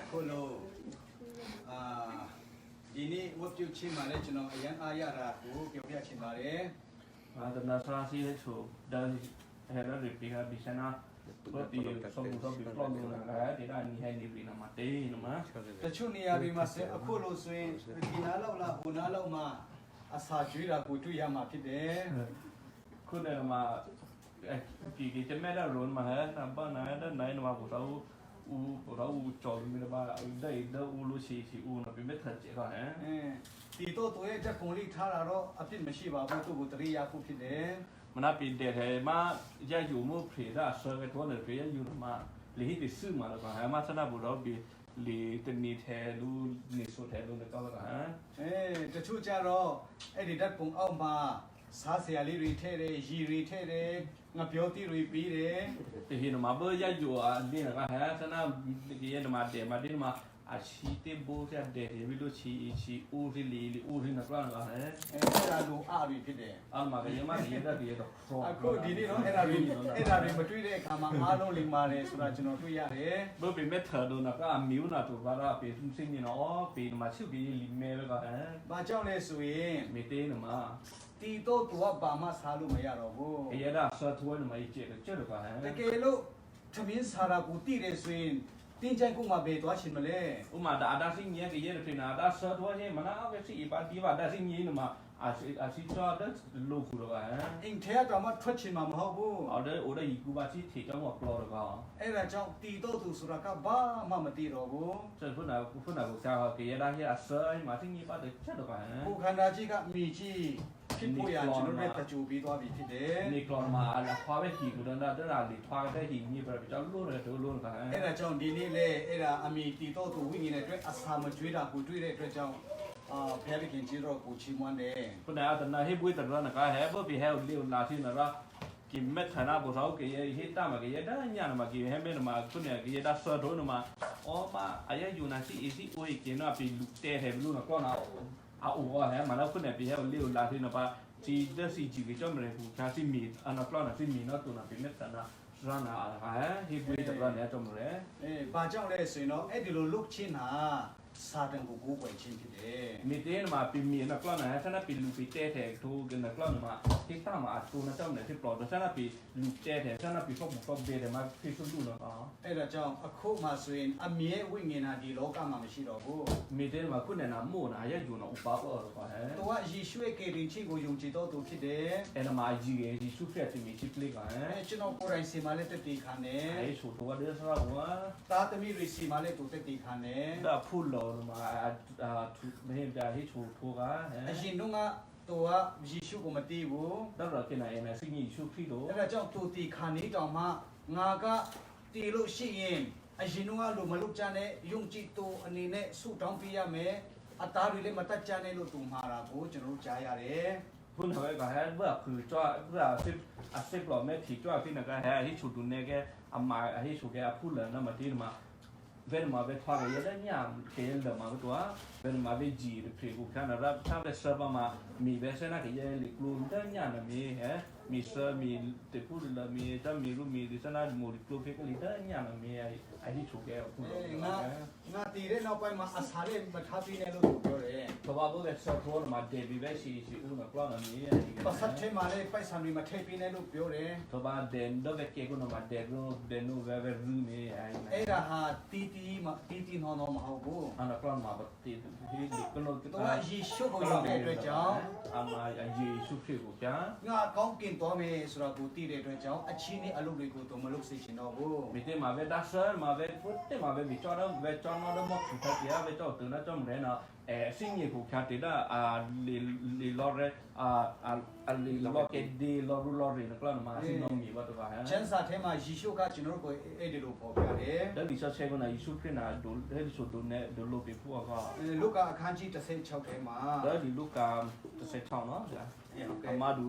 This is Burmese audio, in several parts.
โคโลဒီနေ့ဝတ်ပြုချင်းมาလဲကျွန်တော်အရန်အားရတာကိုပြောပြချင်ပါတယ် Ada nasrasi itu dari era replika bisa na seperti semua biklon nggak tidak ini hanya di nama mati nama တချို့နေရာတွေမှာဆက်အခုလို့ဆိုရင်ဒီနာလောက်လားဟိုနာလောက်မှာအစာကျွေးတာကိုတွေ့ရမှာဖြစ်တယ် คุณnama kita cemera run mah nampak nada naik nama aku tahu jauh mina ba ida ulu si nabi meter cek kan ဒီတော့ตัวရဲ့ချက်ပုံလေးထားတာတော့အဖြစ်မရှိပါဘူးသူ့ကိုတရိယာခုဖြစ်တယ် mana pindah he ma ya jumu prida sebagai tuan dari ya juma lihat di semua lah kan ma sana bulau li tenit he lu nisut he lu nekau kan တချို့ကြတော့အဲ့ဒီဓာတ်ပုံအောက်မှာစားစရာလေးတွေထည့်တယ်ရီတွေထည့်တယ်ငါပြောတိတွေပြီးတယ် Thì nó mà bơi ra chùa đi là cái hả sao nó cái nó mà để mà đi mà chỉ tem bố ra để ví dụ chỉ u thì lì u thì nó có là hả အဲ့ဒါလိုအပြီဖြစ်တယ် mà cái mà cái đó thì nó အခုဒီနေ့တော့အဲ့ဒါတွေမတွေ့တဲ့အခါမှာအားလုံးလိမ္မာတယ်ဆိုတာကျွန်တော်တွေ့ရတယ် bơi bị mét thở đồ nó có miếu nào tụi nó bị sinh như nó bị mà chịu bị lì mê với cái hả ဘာကြောင့်လဲဆိုရင် mê tê nữa mà တီတော့သူကဘာမှစားလို့မရတော့ဘူး cái đó sợ thua nó mà chết được cái တ hả ကယ်လို့သမင်းစားတာကိုတိတယ်ဆိုရင်တင်းချိုင်ကိုမှပဲသွားရှင်မလဲ mà đã sinh nhé cái gì là thì nào đã sợ thua chứ mà nó cái gì bạn đi vào đã sinh nhé mà sinh cho đất lô khu được cái hả အိမ်ထဲကတော့မှထွက်ချင်မှာမဟုတ်ဘူး ở đây cụ bà chỉ thì trong một lò được không အဲ့ဒါကြောင့်တီတော့သူဆိုတာကဘာမှမသိတော့ဘူး Trời phút nào cũng sao cái đó hiện sơi mà thích như bao giờ chết được phải ကိုခန္ဓာကြီးကမိကြီးဖြစ်ဖို့ရကျွန်တော်တို့တကြူပြီးသွားပြီဖြစ်တယ် นี่กลอนมาแล้วคว้าไปขี่กูเดินได้ได้หลีคว้าได้หินนี่ไปเจ้าลุ่นเลยเจ้าลุ่นกัน အဲ့ဒါကြောင့်ဒီနေ့လေအဲ့ဒါအမိတီတော့သူဝိညာဉ်နဲ့အတွက်အစာမကျွေးတာကိုတွေ့တဲ့အတွက်ကြောင့်ဖျားခင်ကြီးတော့ကိုချီးမွမ်းတယ် พวกนั้นแต่น่าให้บุ้ยแต่ละนะก็แฮะพวกพี่แฮวเลี้ยวนาที่น่ะละกินเม็ดฐานะพวกเขาเกี่ยเฮ็ดตามมาเกี่ยได้ยังมาเกี่ยให้เม็ดมาพวกเนี่ยเกี่ยได้เสือโดนมาอ๋อมาอายะอยู่นะสิอีสิโอ้ยเกี่ยน่ะไปลุกเตะให้ลุ่นก็น่ะเอาโอ้แฮะมาแล้วพวกเนี่ยพี่แฮวเลี้ยวนาที่น่ะปะจีเดสิจีก็จะมาผู้ชาสิมีอันนั้นก็น่ะสิมีเนาะตัวน่ะเป็นเม็ดฐานะร้านน่ะฮะให้บุ้ยแต่ละเนี่ยจำเลย ဘာကြောင့်လဲဆိုရင်တော့အဲ့ဒီလိုလုတ်ချင်းဟာစာတန်ကိုကိုယ်ွယ်ချင်းဖြစ်တယ် มีเต้นมาปีมีนักกล้อนนะถ้านับปีลูปีเต้แทกทูกันนักกล้อนมาที่ตั้งมาตัวนักเจ้าเนี่ยที่ปลอดถ้านับปีลูเต้แทกถ้านับปีพวกบุกเบดมาที่สุดดูนะอ๋อ အဲ့ဒါကြောင့်အခုမှဆိုရင်အမြဲဝိညာဉ်ဟာဒီလောကမှာမရှိတော့ဘူး มีเต้นมาคุณเนี่ยนะโม่นะยังอยู่นะอุปาปอหรอฮะ သူကယေရှုရဲ့ကေရင်ချင်းကိုယုံကြည်တော်သူဖြစ်တယ် เอ็นมาจีเอจีสุเฟียที่มีชิปเล็กฮะ ကျွန်တော်ကိုယ်တိုင်စီမလေးတက်တည်ခံတယ် ไอ้ชูตัวเดือดสักหัว သားသမီးတွေစီမလေးသူတက်တည်ခံတယ် ถ้าพูดเรามาไม่เห็นจะให้ชูทัวร์กันฮะ အရင်တော့ကသူကယေရှုကိုမသိဘူး แล้วเราเป็นอะไรนะสิ่งนี้ชูพี่ดู အဲ့ဒါကြောင့်သူတည်ခံနေတောင်မှငါကတည်လို့ရှိရင်အရင်တော့ကလူမလုကြနဲ့ယုံကြည်သူအနေနဲ့ဆုတောင်းပေးရမယ်အသားတွေလည်းမတက်ကြနဲ့လို့သူမှာတာကိုကျွန်တော်တို့ကြားရတယ် พูดเอาไว้ก่อนฮะเมื่อคือจ้าเมื่อสิบหล่อแม่ผีจ้าที่นั่นก็ฮะให้ชูดูเนี่ยแกอามาให้ชูแกพูดเลยนะมาที่มาเว้นมาเว้นทว่าก็ยังเนี่ยเกลเดมาตัวเว้นมาเว้นจีหรือพรีกูแค่นั้นรับถ้าเว้นเซอร์มามีเว้นเซน่าก็ยังหลีกลุ่มแต่เนี่ยนะมีฮะมีเซอร์มีแต่พูดเลยมีถ้ามีรูมีดิฉันน่าหมู่หลีกลุ่มเพื่อนก็หลีกแต่เนี่ยนะมีไอ้ที่ชูแกพูด ငါတည်တဲ့နောက်ပိုင်းမှာအစာလေးမထားပြီးနဲ့လို့သူပြောတယ် เพราะว่าพวกเว้นเซอร์ทัวร์มาเดบิเว้นชีอุ้มกล้องนะมี ပတ်ဆက်ထဲမှာလည်းပိုက်ဆံတွေမထည့်ပေးနဲ့လို့ပြောတယ် เพราะว่าเดนดอกเกกุนมาเดนเดนนูเว้นรูมีไอ้ အဲ့ဒါဟာတီနော်နော်မဟုတ်ဘူး อันนั้นกล้องมาแบบตีที่หลีกก็โล သူကယေရှုကိုယုံတဲ့အတွက်ကြောင့် อามาเยซูคริสต์กูจ้า ငါကောင်းကင်သွားမယ်ဆိုတာကိုသိတဲ့အတွက်ကြောင့်အချင်းနဲ့အလုပ်တွေကိုသူမလုပ်စေချင်တော့ဘူး มีเตมาเวดัสเซอร์มาเวฟุตเตมาเวบิจอร์เวจอร์นอร์มอกสุดท้ายเวจอร์ตื่นแล้วจอมเรนอ่ะสิ่งนี้กูแค่ติดอ่ะลีลอร์ลีลอร์เกดีลอร์นักล่ามาสิ่งน้องมีว่าตัวฮะ ကျမ်းစာထဲမှာယေရှုကကျွန်တော်တို့ကိုအဲ့ဒီလိုပေါ်ပြတယ် แล้วดิฉันเชื่อว่าเยซูคริสต์น่ะดูให้ดิฉันดูเนี่ยดูโลกเป็นผู้ก็ လုကာအခန်းကြီး16ထဲမှာ แล้วดิลูกาจะเสร็จช่องเนาะจ้ะอามาดู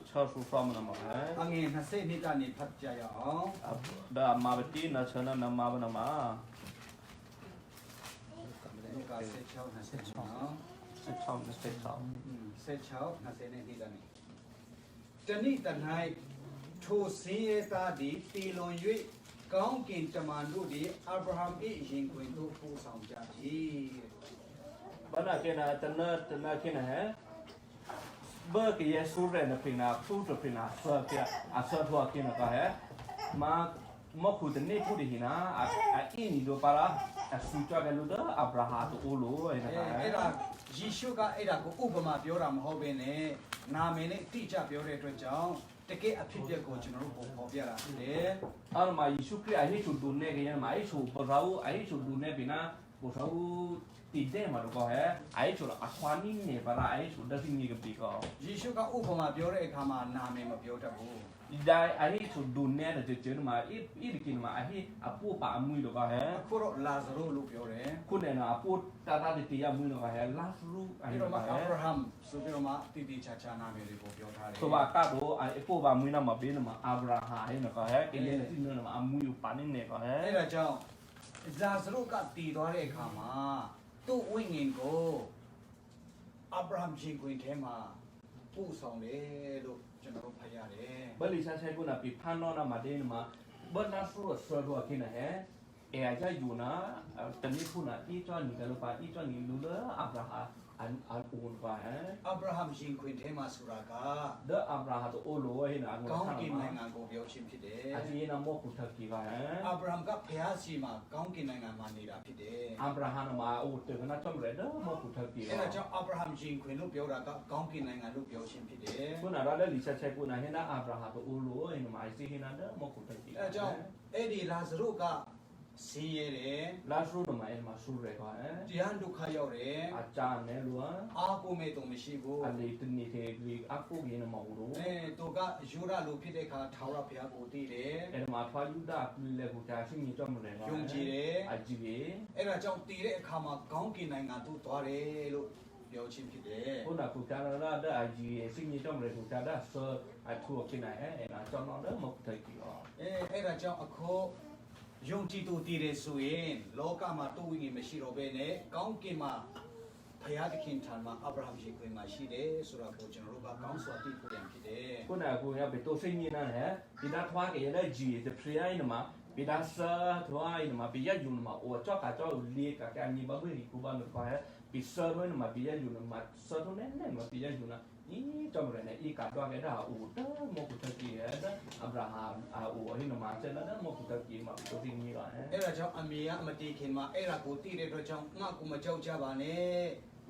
ชอบสูฟอร์มนะมั้งฮะ အငယ်20နှစ်ကနေဖတ်ကြရအောင် da ma beti na chana na ma ba na ma လုကာ16 20နော် se chom se chom 16 20နဲ့ဒီကနေတဏိတ၌ထိုစင်းရဲသားသည်တီလွန်၍ ကောင်းကင်တမန်တို့သည်အာဗြဟံ၏ရင်ခွင်သို့ပို့ဆောင်ကြ၏ဘာနာကေနာတနာကေနာဟဲဘာကယေဆူရနပိနာဖူတပိနာဆောကအဆောထွာကေနာကဟဲမာမခုတနေခုဒီဟိနာအအင်းနီတို့ပါလားအဆူချကလူဒအာဗြဟံတို့လိုအဲ့ဒါအဲ့ဒါယေရှုကအဲ့ဒါကိုဥပမာပြောတာမဟုတ်ဘဲနဲ့နာမည်နဲ့တိကျပြောတဲ့အတွက်ကြောင့်တကယ်အဖြစ်အပျက်ကိုကျွန်တော်တို့ပေါ်ပြတာဖြစ်တယ်။အဲ့မှာယေရှုခရစ်အဟိချုဒုန်နေကရမှာအဟိချုပရောအဟိချုဒုန်နေဘိနာဘောဆောတိတဲ့မှာတော့ဟဲ့အဟိချုအခွာနီနေပါလားအဟိချုဒသိနေကပြီကောယေရှုကဥပမာပြောတဲ့အခါမှာနာမည်မပြောတတ်ဘူးဒီတိုင်းအဟိချုဒုန်နေတဲ့ကျင်းမှာဣဒီကိနမှာအဟိအပူပါအမွေတော့ဟဲ့အခုတော့လာဇရုလို့ပြောတယ်ခုနေနာအပူတာတာတီအမွေတော့ဟဲ့လာဇရုအဲ့တော့အာဗြဟံဆိုပြီးတော့မှတိတိချာချာနာမည်တွေကိုပြောထားတယ်ဆိုပါကတော့အပူပါမွေးနာမှာပေးနမှာအာဗြဟံဟဲ့နော်ဟဲ့ကိလေတိနော်မှာအမွေပါနေနေဟဲ့အဲ့ဒါကြောင့်လာဇရုကတည်သွားတဲ့အခါမှာသူ့ဝိညာဉ်ကိုအာဗြဟံရှင်ခွင်ထဲမှာပို့ဆောင်တယ်လို့ကျွန်တော်တို့ဖတ်ရတယ်ဘယ်လိဆာဆိုင်ကနာပြဖန်တော့နာမတဲ့မှာဘတ်နာဆူဆောတော့ကိနေဟဲအဲအကြယူနာတနည်းခုနာအီချောနီကလောပါအီချောနီလူလာအာဗြဟံအန်ဦးပါဟဲအာဗြဟံရှင်ခွင်ထဲမှာဆိုတာကဒအာဗြဟံတို့အိုလိုဟဲနာကောင်းကင်နိုင်ငံကိုပြောချင်းဖြစ်တယ်အဒီနာမောခုထကီပါဟဲအာဗြဟံကဖျားစီမှာကောင်းကင်နိုင်ငံမှာနေတာဖြစ်တယ်အာဗြဟံမှာအိုတေကနာချမ်ရဲဒမောခုထကီအဲ့ဒါကြောင့်အာဗြဟံရှင်ခွင်လို့ပြောတာကကောင်းကင်နိုင်ငံလို့ပြောချင်းဖြစ်တယ်ခုနရတဲ့လိဆက်ချက်ခုနဟဲနာအာဗြဟံတို့အိုလိုဟဲနာမိုင်စီဟဲနာဒမောခုထကီအဲ့ဒါကြောင့်အဲ့ဒီလာဇရုကစီးရတယ်လာဇရုနမိုင်မှာဆူရဲပါဟဲတရားဒုက္ခရောက်တယ်အချာနဲလူဟာအာကိုမေတုံမရှိဘူးအလေတနေသေးကြီးအကိုကြီးနမဟုတ်လို့သူကယူရလို့ဖြစ်တဲ့အခါထာဝရဘုရားကိုတည်တယ်အဲ့မှာဖာယူဒပြလေကိုတာရှိမြင်တော့မလဲယုံကြည်တယ်အကြည့်ပဲအဲ့ဒါကြောင့်တည်တဲ့အခါမှာကောင်းကင်နိုင်ငံသို့သွားတယ်လို့ပြောချင်းဖြစ်တယ်ခုနကကာနာဒါအကြီးရှိမြင်တော့မလဲကိုတာဒါဆောအထူကိနိုင်အဲ့ဒါကျွန်တော်တော့မဟုတ်တယ်ကြီးအဲ့ဒါကြောင့်အခုယုံကြည်သူတည်တယ်ဆိုရင်လောကမှာတိုးဝိငင်မရှိတော့ဘဲနဲ့ကောင်းကင်မှာဘုရားသခင်ထံမှာအာဗြဟံရှိခွင့်မှာရှိတယ်ဆိုတော့ကိုကျွန်တော်တို့ကကောင်းစွာသိဖို့ရန်ဖြစ်တယ်ခုနကကိုရပဲတိုးစိနေနာဟဲ့ဒီဒါထွားကရတဲ့ဂျီတဲ့ဖရီအိုင်မှာပိဒါစာထွားအိုင်မှာပိယယူမှာအိုချောက်ကလေးကကန်နီဘဘရီကူဘာမခွာပိစာရင်းမှာပိယယူမှာစာတော့နဲ့မှာပိယယူနာဤတော်ရနဲ့ဤကတော့ခဲ့တာအိုတမောကုတကီရဲ့အာဗြဟံအိုဟိနမှာဆက်လာမောကုတကီမှာတိုးစိနေကအဲ့ဒါကြောင့်အမေကအမတီခင်မှာအဲ့ဒါကိုသိတဲ့အတွက်ကြောင့်ငါကိုမကြောက်ကြပါနဲ့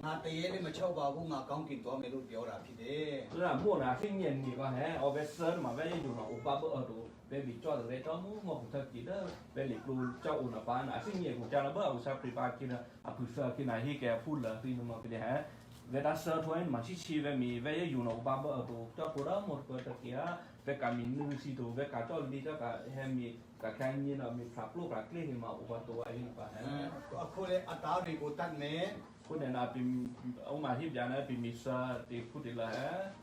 ငါတရေလေးမချောက်ပါဘူးငါကောင်းကင်သွားမယ်လို့ပြောတာဖြစ်တယ်။ဆိုတော့မို့နာစိညင်နေကဟဲ့အော်ဘက်ဆာမှာပဲယူတော့ဥပပအော်တို့ပဲပြီးကြောက်တယ်တော့မို့မဟုတ်တကီတော့ပဲလေကလူကြောက်ဦးနာပါနာစိညင်ကိုကြာတော့အစားပြပါကိနာအပူစားကိနာဟိကဖူလာဒီနမကလေဟဲ့ဝေဒါဆာထွန်းမရှိချီပဲမီပဲယူတော့ဥပပအော်တို့တော့ပရာမော်တကီယာပဲကမီနူစီတို့ပဲကတော့လီတော့ကဟဲမီကခိုင်းနေတော့မီဖပ်လို့ကကလေးမှာဥပတော့အရင်ပါဟဲ့အခုလေအသားတွေကိုတတ်နေခုနကပြအုံးမဟိပြန်နေပြမီစာတေဖူတလာ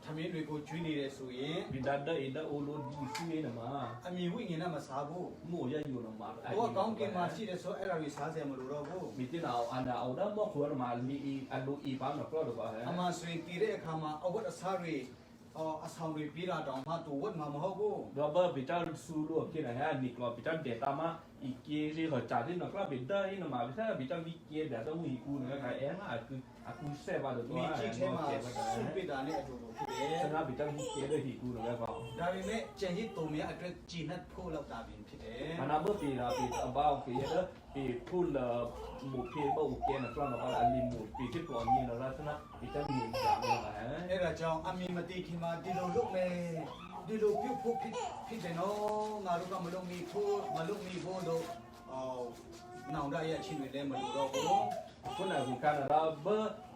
ဟသမင်းတွေကိုကျွေးနေတယ်ဆိုရင်ဗီဒါဒအေဒအိုလိုဒီစီနေမှာအမြင်ဝိညာဉ်နဲ့မစားဘူးမို့ရယူတော့မှာတော့ကောင်းကင်မှာရှိတယ်ဆိုအဲ့ဒါကိုစားစရာမလိုတော့ဘူးမီတင်အောင်အနာအော်ဒါမောခေါ်မှာလီအလိုအီပါနော်တော့ပါဟဲ့အမဆွေတည်တဲ့အခါမှာအဝတ်အစားတွေအဆောင်တွေပြေးတာတောင်မှတူဝတ်မှာမဟုတ်ဘူးတော့ဘာပီတာဆူလို့ကိနေဟာဒီကလောပီတာဒေတာမှာอีเกลีเขาจ่าที่นอกแล้วไปได้นะมาถ้าไปจังมีเกลีแบบต้องมีกูนะใครเอ็นะคือแซ่บว่าตัวมีที่ใช้มาสุดไปตาเนี่ยตัวဖြစ်တယ်စနာไปจังมีเกลีด้วยที่กูนะပေါ့ဒါပေမဲ့ကျန်ရစ်တုံမြအတွက်ဂျီနတ်ဖို့လောက်တာပြင်ဖြစ်တယ်မနာဘပီရာပီအဘောက်ကြီးရပီဖူလမူဖေဘောကဲနော်တော့အလီမူပီဖြစ်ပေါ်နေတော့စနာไปจังมีကြတယ်ပါအဲ့ဒါကြောင့်အမီမတိခင်မှာဒီလိုလုပ်မယ်ဒီလိုပြုတ်ဖို့ဖြစ်တယ်နော်ငါတို့ကမလုပ်မိဖို့လို့နောင်တရဲ့အချင်းတွေလည်းမလိုတော့ဘူးခုနကကနာဘ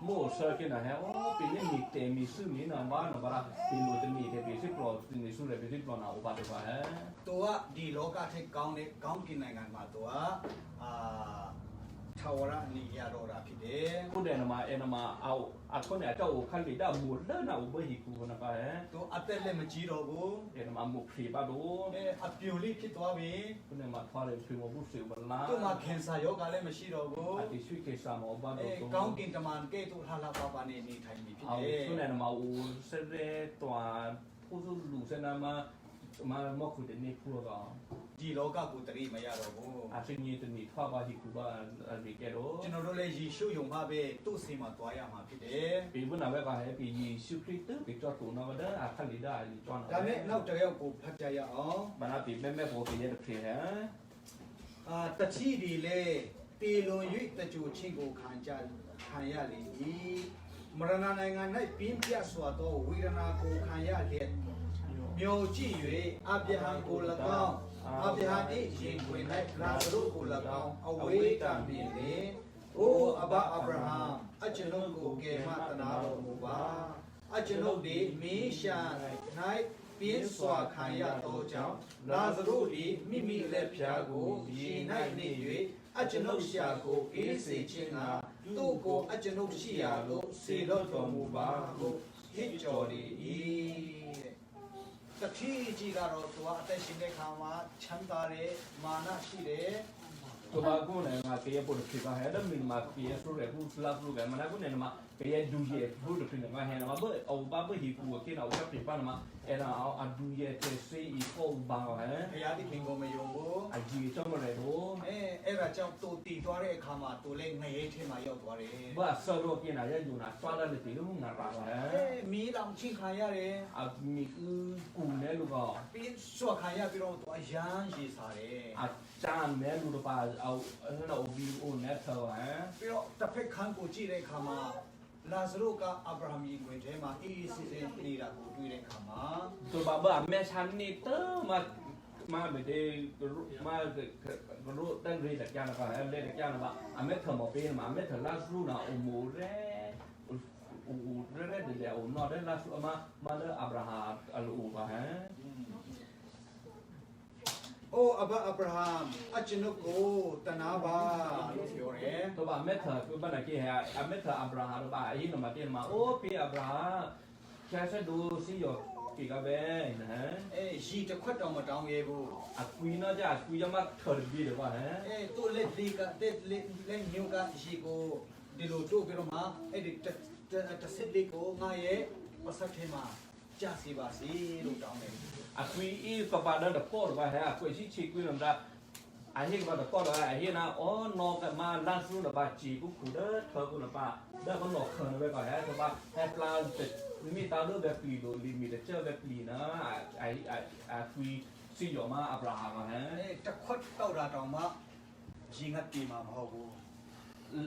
မို့ဆာကိနာဟဲပြင်းနေတေမီစုမီနာမနာဘာဒီလိုတမီတဲ့ဘေစစ်ပရောဒီစုရဘေစစ်ပရောနာဥပါတော့ဟဲသူကဒီလောကထက်ကောင်းတဲ့ကောင်းကင်နိုင်ငံမှာသူကထာဝရအနေရတော့တာဖြစ်တယ်ခုတဲ့နမအဲနမအောက်အခုနဲ့တော့ခက်လိတာမူလနာဥပဟိကူနာပါဟဲသူအသက်လည်းမကြီးတော့ဘူးအဲနမမူဖေပါတော့အပြိုလေးဖြစ်သွားပြီခုနဲ့မှာထွားတယ်ဖေမဘူးစေမလားသူမှာခင်ဆာယောဂလည်းမရှိတော့ဘူးအတိဆွေကေဆာမောဘာတော့ကောင်းကင်တမန်ကဲ့သို့လှလှပပနဲ့နေထိုင်ပြီဖြစ်တယ်ခုနဲ့နမဦးစရဲတွာဖူးစုလူစနမ มาเมื่อคุยแต่นี่พูดก็ ဒီလောကကိုတရိမရတော့ဘူး อาจจะมีแต่นี่ทั่วไปที่คุบ้านอะไรแกรู้ ကျွန်တော်တို့လည်းယေရှုယုံမှပဲသူ့စီမှာသွားရမှာဖြစ်တယ် ปีบุญนาเวก็ให้ปียีสุคริสต์ปีจอดตัวนอกเด้ออาคันลีได้จอน ဒါနဲ့နောက်တစ်ယောက်ကိုဖတ်ကြရအောင် มันอาปีแม่โบปีเยอะเพลีย တချီဒီလေတေလွန်၍တကြိုချင်းကိုခံရလေ၏မရဏနိုင်ငံ၌ပြင်းပြစွာသောဝေဒနာကိုခံရလျက်မျိုးကြည့်၍အဗြဟံကို၎င်းအဗြဟံ၏ရင်တွင်၌လာဇရုကို၎င်းအဝေးကံပြင်းလေအိုအဘအဗြဟံအကျွန်ုပ်ကိုကယ်မတနာတော်မူပါအကျွန်ုပ်သည်မင်းရှာ၌ပြင်းစွာခံရသောကြောင့်လာဇရုသည်မိမိလက်ဖြာကိုရေ၌နေ၍အကျွန်ုပ်ရှာကိုအေးစေခြင်းကသူ့ကိုအကျွန်ုပ်ရှိရာသို့ဆေလွတ်တော်မူပါဟုဟစ်ကြော်လေ၏တတိကြီးကတော့သူကအသက်ရှင်တဲ့ခါမှာချမ်းသာတယ်မာနရှိတယ် ตัวบางคนเนี่ยมาเกี่ยปุ่นผิดก็ให้ได้มีมาเกี่ยสุดเลยพูดสลับรูกันมันก็เนี่ยมาเกี่ยดูเย่พูดผิดมาเห็นมาเบอเอาบ้าเบอหิวกินเอาชับผิดป้านมาเอ็นเอาอันดูเย่เทสีอีโก้บางฮะ ဘုရားသခင်ကိုမယုံဘူး อาจีจ้องมาเลยดู အဲ့ဒါကြောင့်သူတည်သွားတဲ့အခါမှာသူလည်းငရဲထဲမှာရောက်သွားတယ် ว่าสรุปกินอะไรอยู่นะฟ้าแล้วเลยตีลูกงานเราฮะ မီးတောင်ချင်းခံရတယ် อ่ะมีกูเนี่ยลูกก็ ပြင်းစွာခံရပြီးတော့သူအရန်ရေစားတယ် อาจารย์เนี่ยลูกป้าเอาเราวิวเนี่ยเธอฮะ ပြီးတော့တစ်ဖက်ခန်းကိုကြည့်တဲ့အခါမှာလာဇရုကအဗြဟံကြီးဝင်ထဲမှာအေးအေးဆေးဆေးနေတာကိုတွေ့တဲ့အခါမှာ ตัวบ้าเบอแม่ฉันนี่เตอมาไม่ได้มารู้ตั้งเรียนจากยานก็เรียนจากยานว่าอเมริกามาเป็นมาอเมริกาลาสรูนะอุโมเร่อุเร่เดี๋ยวอุนอได้ลาสมาเลอับราฮัมอัลอูบะฮะ အိုအဘအဗြဟံအကျွန်ုပ်ကိုတနာပါလို့ပြောတယ် ตัวบ้าอเมริกาคือบ้านไหนฮะอเมริกาอับราฮัมบ้าไอ้หนุ่มมาเตียนมาโอ้พี่อับราฮัมแค่ฉันดูสิโยกี่กับเบ้นะฮะ ရေတစ်ခွက်တော့မတောင်းရဲဘူး อะคุยน่าจะคุยจะมาเถิดบีหรือว่าฮะ သူ့လက်လေးကလက်ညိုကရေကိုဒီလိုတို့ပြီးတော့မှအဲ့ဒီတစ်စစ်လေးကိုငါရဲ့ပတ်စပ်ထဲမှာကြာစီပါစီလို့တောင်းတယ် อะคุยอีกบาดตะก้อหรือว่าฮะคุยชิคุยนำได้อะเฮกบาตะก้อได้อะเฮนะอ๋อนอกันมาลาสูนะบาจีกูคูเด้อเธอกูนะป้าเด้อก็หลอกเคินไว้ก่อนฮะแต่ว่าแฮปลามีตาเลือแบบปีโดลิมิตเจอแบบปีนะไอคุยสิยอมาอับราฮัมฮะ တစ်ခွက်တောက်တာတောင်မှရေငတ်ပြေမှာမဟုတ်ဘူး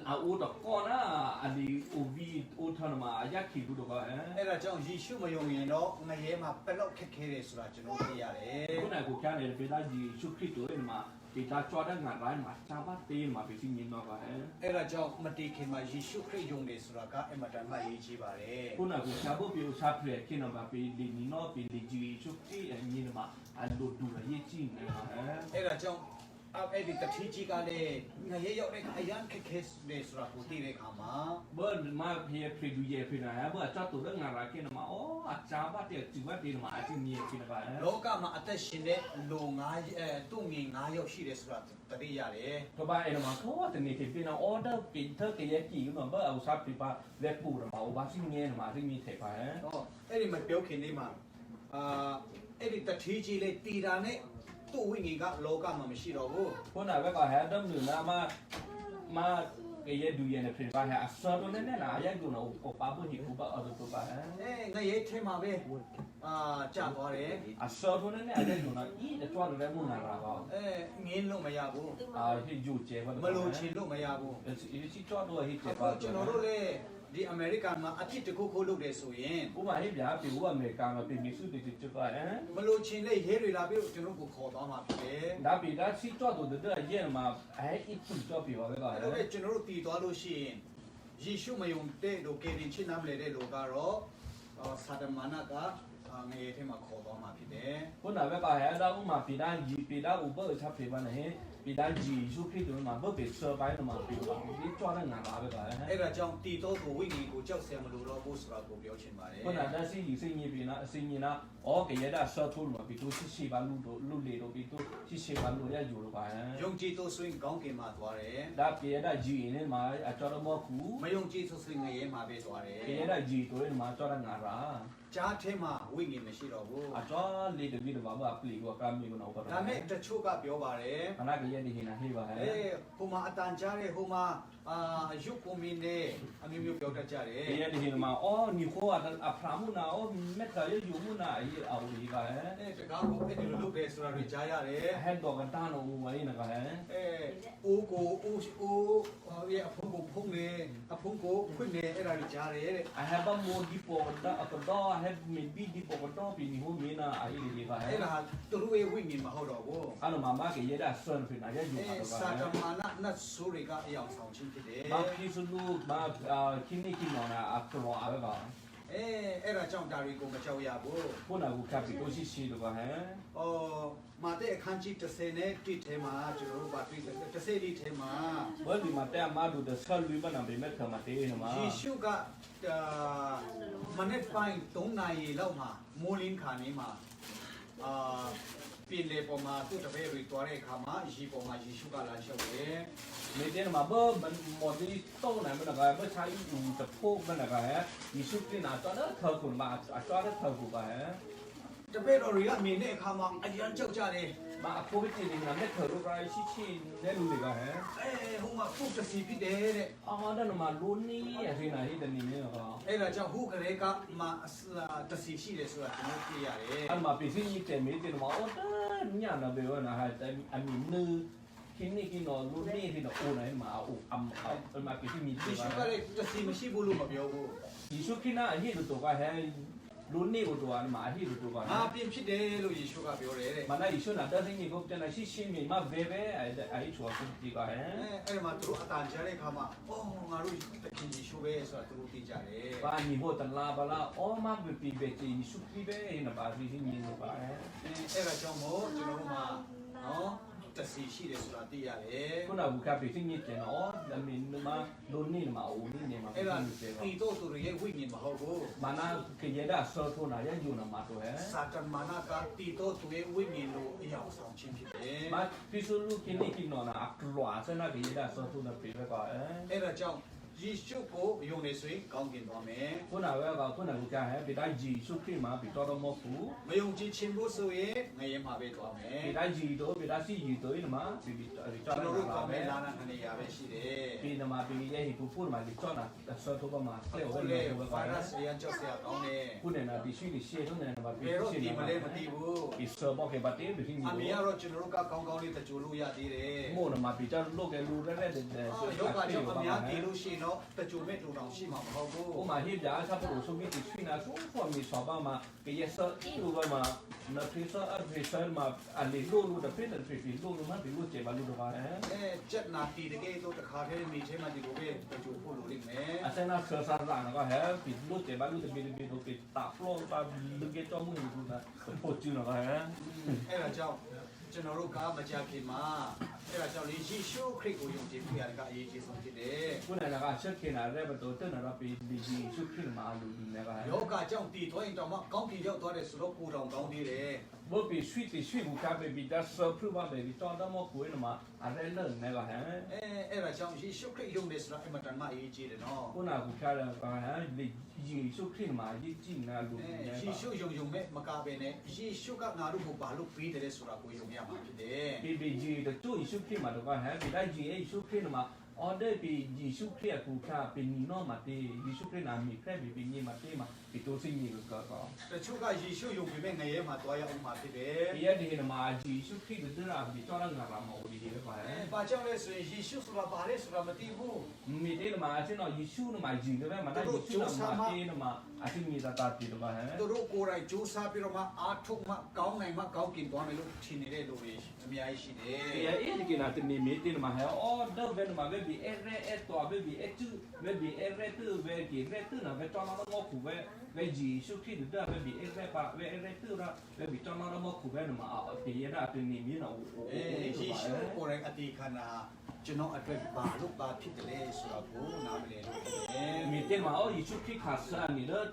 อะอูตะก้อนะอันนี้อูวีอูทนมาอยากขี่ดูดูก็ฮะ အဲ့ဒါကြောင့်ယေရှုမယုံရင်တော့ငရဲမှာပလောက်ခက်ခဲတယ်ဆိုတာကျွန်တော်သိရတယ် คนไหนกูแค่เนี่ยเป็นได้ยีชุคริสต์ตัวเองมาเป็นได้จอได้งานร้ายมาชาวบ้านตีมาเป็นสิ่งนี้มากกว่าฮะ အဲ့ဒါကြောင့်မတိခင်မှာယေရှုခရစ်ယုံတယ်ဆိုတာကအမတန်မှအရေးကြီးပါတယ် คนไหนกูชาวบ้านเป็นชาวเพลคิดนะมาเป็นลีนีโน่เป็นลีจีชุคริสต์อย่างนี้นะมาอันดูดูอะไรยี่จีนะฮะ အဲ့ဒါကြောင့်အဲ့ဒီတတိကြီးကလည်းငရဲရောက်တဲ့အခါအရန်ခက်ခဲတယ်ဆိုတာကိုသိတဲ့အခါမှာ เบิร์นมาเพียพรีดูเย่พรีนะฮะเบิร์นจอดตัวเรื่องงานร้ายคิดนะมาโอ้อาจารย์บ้านเดียวจีบ้านเดียวมาสิ่งนี้คิดนะฮะ လောကမှာအသက်ရှင်တဲ့လူသူ့ငင်9ယောက်ရှိတယ်ဆိုတာတတိရတယ် ก็บ้านเองมาโอ้แต่นี่เป็นออเดอร์เป็นเธอเกย์กี่ก็มาเบิร์นเอาซับปีป้าเล็บปูนะมาโอ้บ้านสิ่งนี้นะมาสิ่งนี้เทปฮะ ဟောအဲ့ဒီမပြောခင်လေးမှာအဲ့ဒီတတိကြီးလေးတည်တာနဲ့သူ့ဝိညာဉ်ကလောကမှာမရှိတော့ဘူး คนไหนก็แฮะดำหนึ่งนะมาเกย์ดูเย็นในเพลงว่าแฮะอัศรุนเนี่ยนะยังดูนะโอป้าบุหิคุป้าเอาตัวป้าฮะ ငရဲထဲမှာပဲကြာသွားတယ် อัศรุนเนี่ยยังดูนะอีจะจอดอะไรมุ่งนาราก็ ငင်းလို့မရဘူး ที่อยู่เจ็บ မလို့ချင်လို့မရဘူး ที่จอดด้วยที่เจ็บ အခုကျွန်တော်တို့လည်းဒီအမေရိကန်မှာအဖြစ်တစ်ခုခုလုပ်တယ်ဆိုရင် กูมาให้ยาผิวอเมริกามาเป็นมิสุติจุดก็ฮะ မလို့ချင်တဲ့ရဲတွေလာပြီးတော့ကျွန်တော်ကိုခေါ်သွားမှာဖြစ်တယ် ဒါပေမဲ့စီတော့တူတဲ့ရဲမှာအဲ့အစ်သူတော့ပြောပဲက အဲ့တော့ကျွန်တော်တို့တည်သွားလို့ရှိရင်ယေရှုမယုံတဲ့လူကေရင်ချင်းနာမလဲတဲ့လူကတော့စာဒမာနကငရဲထဲမှာခေါ်သွားမှာဖြစ်တယ် ခုနကပဲဟဲ့တော့ဥမာပြည်သားကြီးပြည်သားဥပ္ပချပ်ပြေပါနဲ့ပြည်သားကြီးရုပ်ဖြစ်တယ်မှာဘယ်ပဲဆယ်ပိုင်းတော့မှာပြေပါဒီကြွားတဲ့ငါပါပဲကဟဲ့ အဲ့ဒါကြောင့်တည်တော်ကိုဝိညာဉ်ကိုကြောက်စရာမလိုတော့ဘူးဆိုတာကိုပြောချင်ပါတယ် ခုနကစီကြီးစိတ်ကြီးပြည်နာအစင်းကြီးနာအော်ကရတာဆော့ထိုးလို့ပြီးတော့ရှိပါလူတို့လူလေတို့ပြီးတော့ရှိပါလူရယူလို့ပါဟဲ့ ယုံကြည်သူဆိုရင်ကောင်းကင်မှာသွားတယ် ဒါပြေတာကြီးနေမှာအကျော်တော့မကူ မယုံကြည်သူဆိုရင်ငရဲမှာပဲသွားတယ် ပြေတာကြီးတို့မှာကြောက်တဲ့ငါရာ ဒ ကြားထဲမှာဝိညာဉ်မရှိတော့ဘူး အကျော်လေးတပည့်တော်ဘာပလီကိုကမ်းမီကိုတော့ပါ ဒါမဲ့တချို့ကပြောပါတယ် ခဏကရဲ့ဒီဟင်းဟေးပါဟဲ့ ဟိုမှာအတန်ကြားတယ်ဟိုမှာရုပ်ကိုမင်းနဲ့အမျိုးမျိုးပြောတတ်ကြတယ် ရဲ့ဒီဟင်းမှာအော်ညီခိုးအဖရာမနာအော်မက်ကရယူမနာအေးအော်ဒီကဟဲ့ တကားကိုအဲ့ဒီလိုလုပ်တယ်ဆိုတာတွေကြားရတယ် ဟဲ့တော့ကတန်းတော့ဝိုင်းနကဟဲ့ အိုးကိုအိုးရဲ့အဖုံကိုဖုံးနေအဖုံကိုခွင့်နေအဲ့ဒါတွေကြားတယ်တဲ့ I have a more deeper da I have maybe deeper da ပြီးဟိုမင်းနာအေးဒီကဟဲ့ အဲ့ဒါသူတို့ရဲ့ဝိညာဉ်မဟုတ်တော့ဘူး အဲ့လိုမကရဲ့ဒါဆွန်ဖိနာရဲ့ယူမှာတော့ စာတမနာနတ်ဆိုတွေကအယောင်ဆောင်ခြင်းဖြစ်တယ် ဘာဖြစ်လို့မခိနေခိနော်နာအကလောအဘက အဲ့ဒါကြောင့်ဒါတွေကိုမကြောက်ရဘူး ခုနကကပ်ပြီးကိုရှိရှိတော့ဟဲ့ မာတဲ့အခန်းကြီး30နဲ့တိထဲမှာကျွန်တော်တို့ဗာတွေ့တယ်30ဒီထဲမှာ ဘာဒီမှာတဲ့မာဒူဒဆလ်ဝိဘနာဘေမက်ခမတေးနမှာ ယေရှုကမနေ့ပိုင်း3နာရီလောက်မှာမိုးလင်းခါနေမှာပြင်လေပေါ်မှာသူ့တပည့်တွေတွားတဲ့အခါမှာရေပေါ်မှာယေရှုကလာလျှောက်တယ် မေတဲ့မှာဘာมันမော်ဒီတော့နိုင်မနကဘာချိုင်းဦးတဖို့မနကဟဲ့ယေရှုခရစ်နာတော့ထောက်ကုန်မှာအတော်ထောက်ကုန်ပါဟဲ့ တပည့်တော်တွေကမြင်တဲ့အခါမှာအရန်ကြောက်ကြတယ် မအဖိုးကြီးနေမှာလက်ထော်ရိုရိုင်းရှိရှိနဲ့လူတွေကဟဲ့ ဟိုမှာဖုတ်တစီဖြစ်တယ်တဲ့ အော်ဒါနမှာလူနီးအဖေနာဟိတနေရော အဲ့ဒါကြောင့်ဟိုကလေးကမှတစီရှိတယ်ဆိုတာကျွန်တော်သိရတယ် အဲ့မှာပစ္စည်းကြီးတယ်မေတဲ့မှာအော်ဒါညနာဘေဝနာဟဲ့အမီနူခိနေကိနော်လူနီးဟိနော်အိုနိုင်မှာအိုအမ်အမပစ္စည်းမြည် ယေ တယ် ရှုက ပါ လည်းတစီမရှိဘူးလို့မပြောဘူး ယေရှုခရစ်နာအဟိတို့ကဟဲ့လူနေကိုတော့မှာအဟိတို့က ငါပြင်ဖြစ်တယ်လို့ယေရှုကပြောတယ်တဲ့ မနာယေရှုနာတသိနေကိုပြန်လာရှိရှိမြမဘဲဘဲအဲ့ချောစတိကဟဲ့ အဲ့မှာသူတို့အတန်ကြားတဲ့အခါမှာအော်ငါတို့တခင်ယေရှုပဲဆိုတာသူတို့သိကြတယ် ဘာနီဟိုတလာဘလာအော်မဘပီဘဲချီယေရှုခရစ်ဘဲနဘာစီစီမြင်ပါဟဲ့ အဲ့ဒါကြောင့်မို့ကျွန်တော်တို့မှာနော်တစီရှိတယ်ဆိုတာသိရတယ် ခုနကပစ္စည်းမြင်တယ်နော်ဒါမင်းမလူနေမှာအိုနေနေမှာ အဲ့ဒါ ဖြစ်တယ် တီတော့သူရဲ့ဝိညာဉ်မဟုတ်ဘူး မနာကရဒါဆောထိုနာရယူနာမှာတော့ဟဲ့ စာတမနာကတီတော့သူရဲ့ဝိညာဉ်လို့အရောက်ဆောင်ခြင်းဖြစ်တယ် မပစ္စလူကိနေကိနော်နာအကလွာစနာကရဒါဆောထိုနာပြေပဲကဟဲ့ အဲ့ဒါကြောင့်ယေရှုကိုယုံနေဆိုရင်ကောင်းကင်သွားမယ် ခုနကခုနကဟဲ့ဒီတိုင်းယေရှုခရစ်မှာပြီးတော့မဟုတ် မယုံကြည်ခြင်းလို့ဆိုရင်ငရဲမှာပဲသွားမယ် ဒီတိုင်းယေတော့ဒီတိုင်းစီယေတော့နမှာပြီးတော့ ကျွန်တော်တို့ကောင်းတဲ့လာနာခဏရပဲရှိတယ် ပြီးနမှာပြီးရဲ့ဟိပူပူမှာဒီတော့နာဆောထိုမှာဆဲဝဲ ဟုတ် လေ လေ ဝဲ ဗို ပါ င်းရပ်စ်ရန်ကြောက်စရာကောင်းတယ် ခုနေနာဒီရှိနေရှေ့တော့နေမှာပြီး ဘယ်တော့ ရှေ့ ဒီ နေ မ မှာ လဲမသိဘူး ဒီဆောဘောကေဘာတေပြီးနေ အမေကတော့ကျွန်တော်တို့ကကောင်းကောင်းလေးတကြိုလို့ရသေးတယ် မို့နမှာပြီးတော့လုတ်ကလူရဲရဲတဲ့ ယောဂကြောင့်အများကြီးလို့ရှိရင်တော့တကြိုမဲ့တူတောင်ရှိမှာမဟုတ်ဘူး ဟိုမှာဟိပြာစားဖို့ဆိုပြီးဒီဆွေးနာဆိုဖော်မီဆောပါမှာကရဆာလူကမှာနဖေဆာအဖေဆာမှာအလီလိုလိုတဲ့ဖိတဲ့ဖိလိုလိုမှာဒီလိုကျေပါလို့တော့ဟဲ့ ကျက်နာတီတကယ်တော့တစ်ခါတည်းမိချင်းမှဒီလိုပဲတကြိုဖို့လိုလိမ့်မယ် အစနာဆာဆာရာနကဟဲ့ပြီးလို့ကျေပါလို့တဲ့ဘီဘီတို့ပြီးတာဖလောပါလူကေတော့မှုဘူးတာပို့ချူနော်ဟဲ့ အဲ့ဒါကြောင့်ကျွန်တော်တို့ကမကြခင်မှာအဲ့ဒါကြောင့်လေယေရှုခရစ်ကိုယုံကြည်မှုရတဲ့အရေးကြီးဆုံးဖြစ်တယ် ခုနကချက်ခင်လာတဲ့ဘတော်တက်နာပြီးဒီကြီးရှုခရင်မှာလူဒီနေကဟဲ့ ယောဂကြောင့်တည်သွားရင်တော့မှကောင်းကင်ရောက်သွားတယ်ဆိုတော့ကိုယ်တော်ကောင်းသေးတယ် ဘပြီးဆွီဘူးကပဲပြီးဒါဆပ်ဖရပါပဲပြီးတော့တော့မကိုယ်နမှာအရဲလနေကဟဲ့ အဲ့ဒါကြောင့်ယေရှုခရစ်ယုံတယ်ဆိုတာအမှန်တန်မှအရေးကြီးတယ်နော် ခုနကခါရကဟဲ့ဒီကြီးရှုခရင်မှာကြီးကြည့်နာလူနေ ယေရှုယုံမဲ့မကပဲနဲ့ယေရှုကငါတို့ကိုဘာလို့ပေးတယ်ဆိုတာကိုယုံရမှာဖြစ်တယ် ပြီးပြီးကြီးတို့ယေရှုခရစ်မှာတော့ဟဲ့ပြီးလိုက်ကြီးယေရှုခရစ်မှာအော်ဒေပြီးယေရှုခရစ်ကူခါပင်နီနောမတေယေရှုခရစ်နာမီခရစ်ပြီးညမတေမှာဒီတိုးစင်းကြီးကော တချို့ကယေရှုယုံပေမဲ့ငရဲမှာတွားရအောင်မှာဖြစ်တယ် ဒီရဒီနမှာယေရှုခရစ်တဲ့ရာပြီးတော့ငါလာမဟုတ်ဒီပဲပါ ဘာကြောင့်လဲဆိုရင်ယေရှုဆိုတာဘာလဲဆိုတာမသိဘူး မိတဲ့မှာအစတော့ယေရှုနမှာဂျီတယ်မှာနာယေရှုနမှာတေနမှာအစင်းမိတာတီတော့ဟဲ့ သူတို့ကိုယ်တိုင်ကြိုးစားပြီးတော့မှအားထုတ်မှကောင်းနိုင်မှကောင်းကင်သွားမယ်လို့ထင်နေတဲ့လူတွေအများကြီးရှိတယ် ဒီအဲ့ဒီကနာတင်နေမိတဲ့မှာဟဲ့အော်တော့ဘယ်မှာပဲပြီးအဲ့တော့ပဲပြီးအဲ့တူပဲပြီးအဲ့တူပဲကြီးအဲ့တူနာပဲတော့လာတော့ခုပဲပဲဂျီရှုခရစ်တဲ့ပဲပြီးအဲ့ပါပဲအဲ့တူရာပဲပြီးတော့လာတော့ခုပဲမှာဒီရတာတင်နေမိနော် ယေရှုကိုယ်တိုင်အတိခဏကျွန်တော်အတွက်ဘာလို့ဘာဖြစ်တယ်လဲဆိုတာကိုနားမလည်လို့ဖြစ်တယ် မိတဲ့မှာအော်ယေရှုခရစ်ခါဆာနေတော့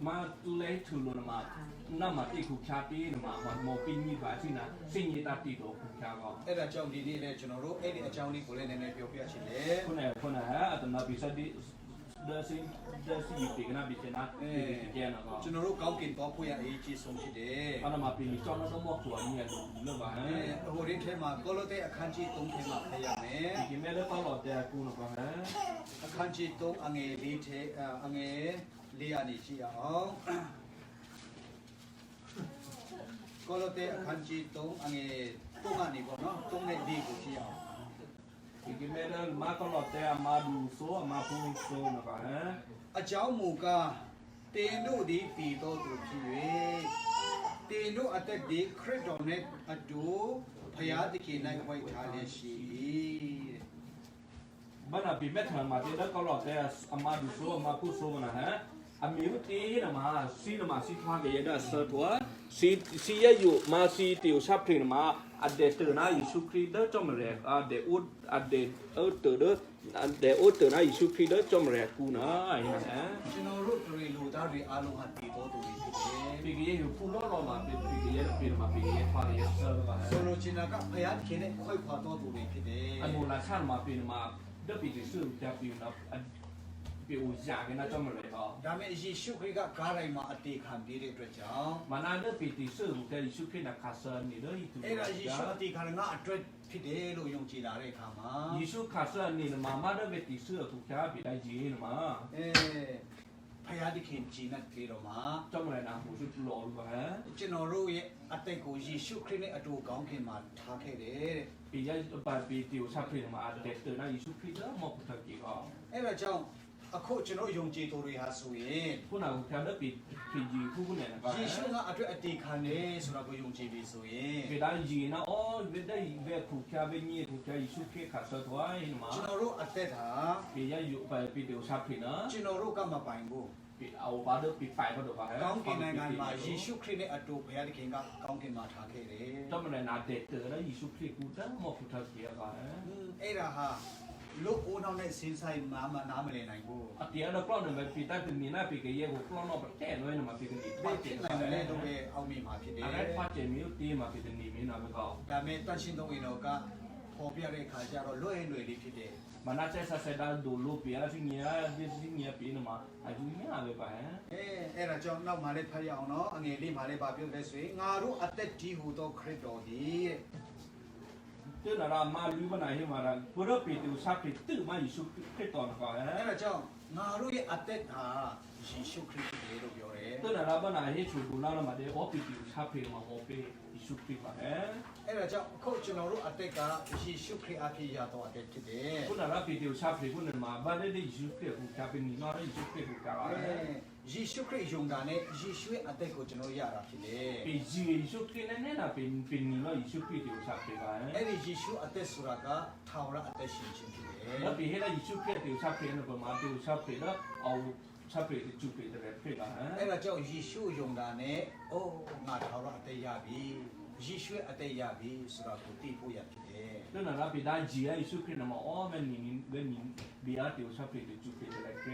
มาเลยทุลุนมานามาติคุชาตีนมาโมปินีပါสินะစိညတာတိတော့ခုချာကော အဲ့ဒါကြောင့်ဒီနေ့လည်းကျွန်တော်တို့အဲ့ဒီအကြောင်းလေးကိုလည်းနည်းနည်းပြောပြချင်တယ် ခုနအတနာပိစတိ เดอร์ซี่ปีกันนะปีเจนะปีเจนะก็ ကျွန်တော်တို့ကောင်းကင်တော့ဖွင့်ရအရေးကြီးဆုံးဖြစ်တယ် อันนั้นมาปีนี้จอมต้องบอกตัวนี่เรื่องว่า ဟိုရင်းထဲမှာကောလိုတဲ့အခန်းကြီး3ထဲမှာဖတ်ရမယ် ปีนี้ไม่ได้ตลอดแต่กูนะก็ฮะ အခန်းကြီး3အငယ်4ထဲအငယ်4အနေရှိအောင်ကောလိုတဲ့အခန်းကြီး3အငယ်3ကနေပေါ့နော်3နဲ့4ကိုရှိအောင် ปีนี้ไม่ได้มาตลอดแต่มาดูโซมาพูดโซนะก็ฮะ အကြောင်းမူကားတင်တို့သည်ပြည်တော်သူဖြစ်၍တင်တို့အသက်ဒီခရစ်တော်နှင့်အတူဖယားသခင်၌ဝိုက်ထားလျက်ရှိ၏ บ้านปีแม่ทางมาที่แล้วก็หลอดแต่มาดูโซมาพูดโซนะฮะอเมริกานะมาซีทวางกันยังเสิร์ตว่าซีอยู่มาซีติวชาพรินมาอัดเดตนะยิสุคริสต์จอมเรกอัดเดอุดอัดเดเตอร์อัดเดอุดนะยิสุคริสต์จอมเรกกูนะไอ้นะฮะ ကျွန်တော်တို့တွေလူသားတွေအားလုံးဟာတည်တော်သူတွေဖြစ်တယ် ปีกี้อยู่พูดล้อมาเป็นปีกี้เป็นมาปีกี้ฟังยังเสิร์ตว่า ။ဆိုလိုချင်တာကဖယားသခင်နဲ့ခွဲခွာတော်သူတွေဖြစ်တယ် อันโบราณชาติมาเป็นมาเดือปีที่ซื้อจะปีนะปีอุจากันนะจอมเรกอ่ะ ။ဒါပေမဲ့ယေရှုခရစ်ကကားတိုင်းမှာအတေခံပေးတဲ့အတွက်ကြောင့် มานาเดือปีที่ซื้อแต่ยิสุคริสต์นะคาเซนนี่เด้อที่ အဲ့ဒါယေရှုအတေခံငါအတွက်ဖြစ်တယ်လို့ယုံကြည်လာတဲ့အခါမှာ ယေရှုခါဆန်နေမှာမရတဲ့တိဆူသူချာပြတိုင်းကြီးနမှာ ဖယားသခင်ကြည်နဲ့ပြေတော့မှာ ကြောင့်လည်းနာမှုစုလောပါဟဲ့ ကျွန်တော်တို့ရဲ့အသက်ကိုယေရှုခရစ်နဲ့အတူကောင်းခင်မှာထားခဲ့တယ်တဲ့ ปียปาปีติวชาพริมาเด็กเตอร์นะယေရှုခရစ်မောพุทธกีก็ ။အဲ့ဒါကြောင့်အခုကျွန်တော်ယုံကြည်သူတွေဟာဆိုရင် ခုနကဖျားတဲ့ปีကြီးခုခုနဲ့က ယေရှုကအတွက်အတေခံတယ်ဆိုတာကိုယုံကြည်ပြီဆိုရင် ปีတိုင်းကြီးนะอ๋อเวดได้เวခုဖျားပဲညေခုဖျားယေရှုခရစ်ခါဆတ်သွားရင်မှာ ကျွန်တော်တို့အသက်ဟာ ปียอยู่ไปปีติวชาพรินะ ကျွန်တော်တို့ကမပိုင်ဘူး ปีเอาบาดปีไปก็ดอกฮะ ကောင်းကင်နိုင်ငံမှာယေရှုခရစ်နဲ့အတူဘုရားသခင်ကကောင်းကင်မှာထားခဲ့တယ် ကြောင့်လည်းနာเด็กเตอร์นะယေရှုခရစ်ကူတမောพุทธกีก็ฮะ ။အဲ့ဒါဟာလူအိုးနောက်နဲ့စင်းဆိုင်မှာနားမလည်နိုင်ဘူး အတရားတော့ကတော့ပဲปีတိုင်းปีနာปีကရဲ့ကိုကလောတော့တဲ့လွဲနေမှာปีကနေ ။ဘယ်ဖြစ်နိုင်လဲလို့ပဲအောက်မိမှာဖြစ်တယ် အဲ့ဒါဖတ်ကြမျိုးတေးမှာปีနေမင်းနာပဲကော ။ဒါပေမဲ့တန်ရှင်းသုံးရင်တော့ကပေါ်ပြတဲ့ခါကျတော့လွဲ့လွယ်လေးဖြစ်တယ် မနာချက်ဆက်ဆက်တာဒိုလိုပြရစီညာဒီစီညာปีနမှာအယူညာပဲပါဟမ် ။အဲ့ဒါကြောင့်နောက်မှလည်းဖတ်ရအောင်နော်။အငယ်လေးမှလည်းပါပြောတယ်ဆိုရင်ငါတို့အသက်ကြီးဟူသောခရစ်တော်သည်တဲ့ တဲ့နာမာလူမနာဟိမာရာဘုရောปีတူစာပိတူမယေရှုခရစ်တော်ကဟမ် ။အဲ့ဒါကြောင့်ငါတို့ရဲ့အသက်ဟာယေရှုခရစ်ဖြစ်တယ်လို့ပြောတယ် တဲ့နာဘနာဟိချူဒူလာမတဲ့အောปีတူစာပိမှာဟောပေယေရှုခရစ်ပါဟမ် ။အဲ့ဒါကြောင့်အခုကျွန်တော်တို့အသက်ကယေရှုခရစ်အဖြစ်ရတော့အသက်ဖြစ်တယ် ခုနကปีတူစာပိခုနမှာဘာတဲ့ယေရှုခရစ်ကိုကပိနီနော်ယေရှုခရစ်ကိုကပါဟမ် ယေရှုခရစ်ယုံတာနဲ့ယေရှုရဲ့အသက်ကိုကျွန်တော်ရတာဖြစ်တယ် ปีจีယေရှုခရစ်နဲ့နာပိနီနော်ယေရှုခရစ်ကိုစာပိပါဟမ် ။အဲ့ဒီယေရှုအသက်ဆိုတာကထာဝရအသက်ရှင်ခြင်းဖြစ်တယ် แล้วปีให้ได้ยิชูเพลติวชาเพลนะประมาณติวชาเพลแล้วเอาชาเพลติจูเพลแต่เพลละฮะ ။အဲ့ဒါကြောင့်ယေရှုယုံတာနဲ့အိုးငါထာဝရအသက်ရပြီ။ယေရှုရဲ့အသက်ရပြီဆိုတာကိုသိဖို့ရဖြစ်တယ် แล้วนั่นละปีได้จีไอ้ยิชูเพลนะมาอ๋อแม่นี่เว้นนี่บีอาติวชาเพลติจูเพลแต่เพล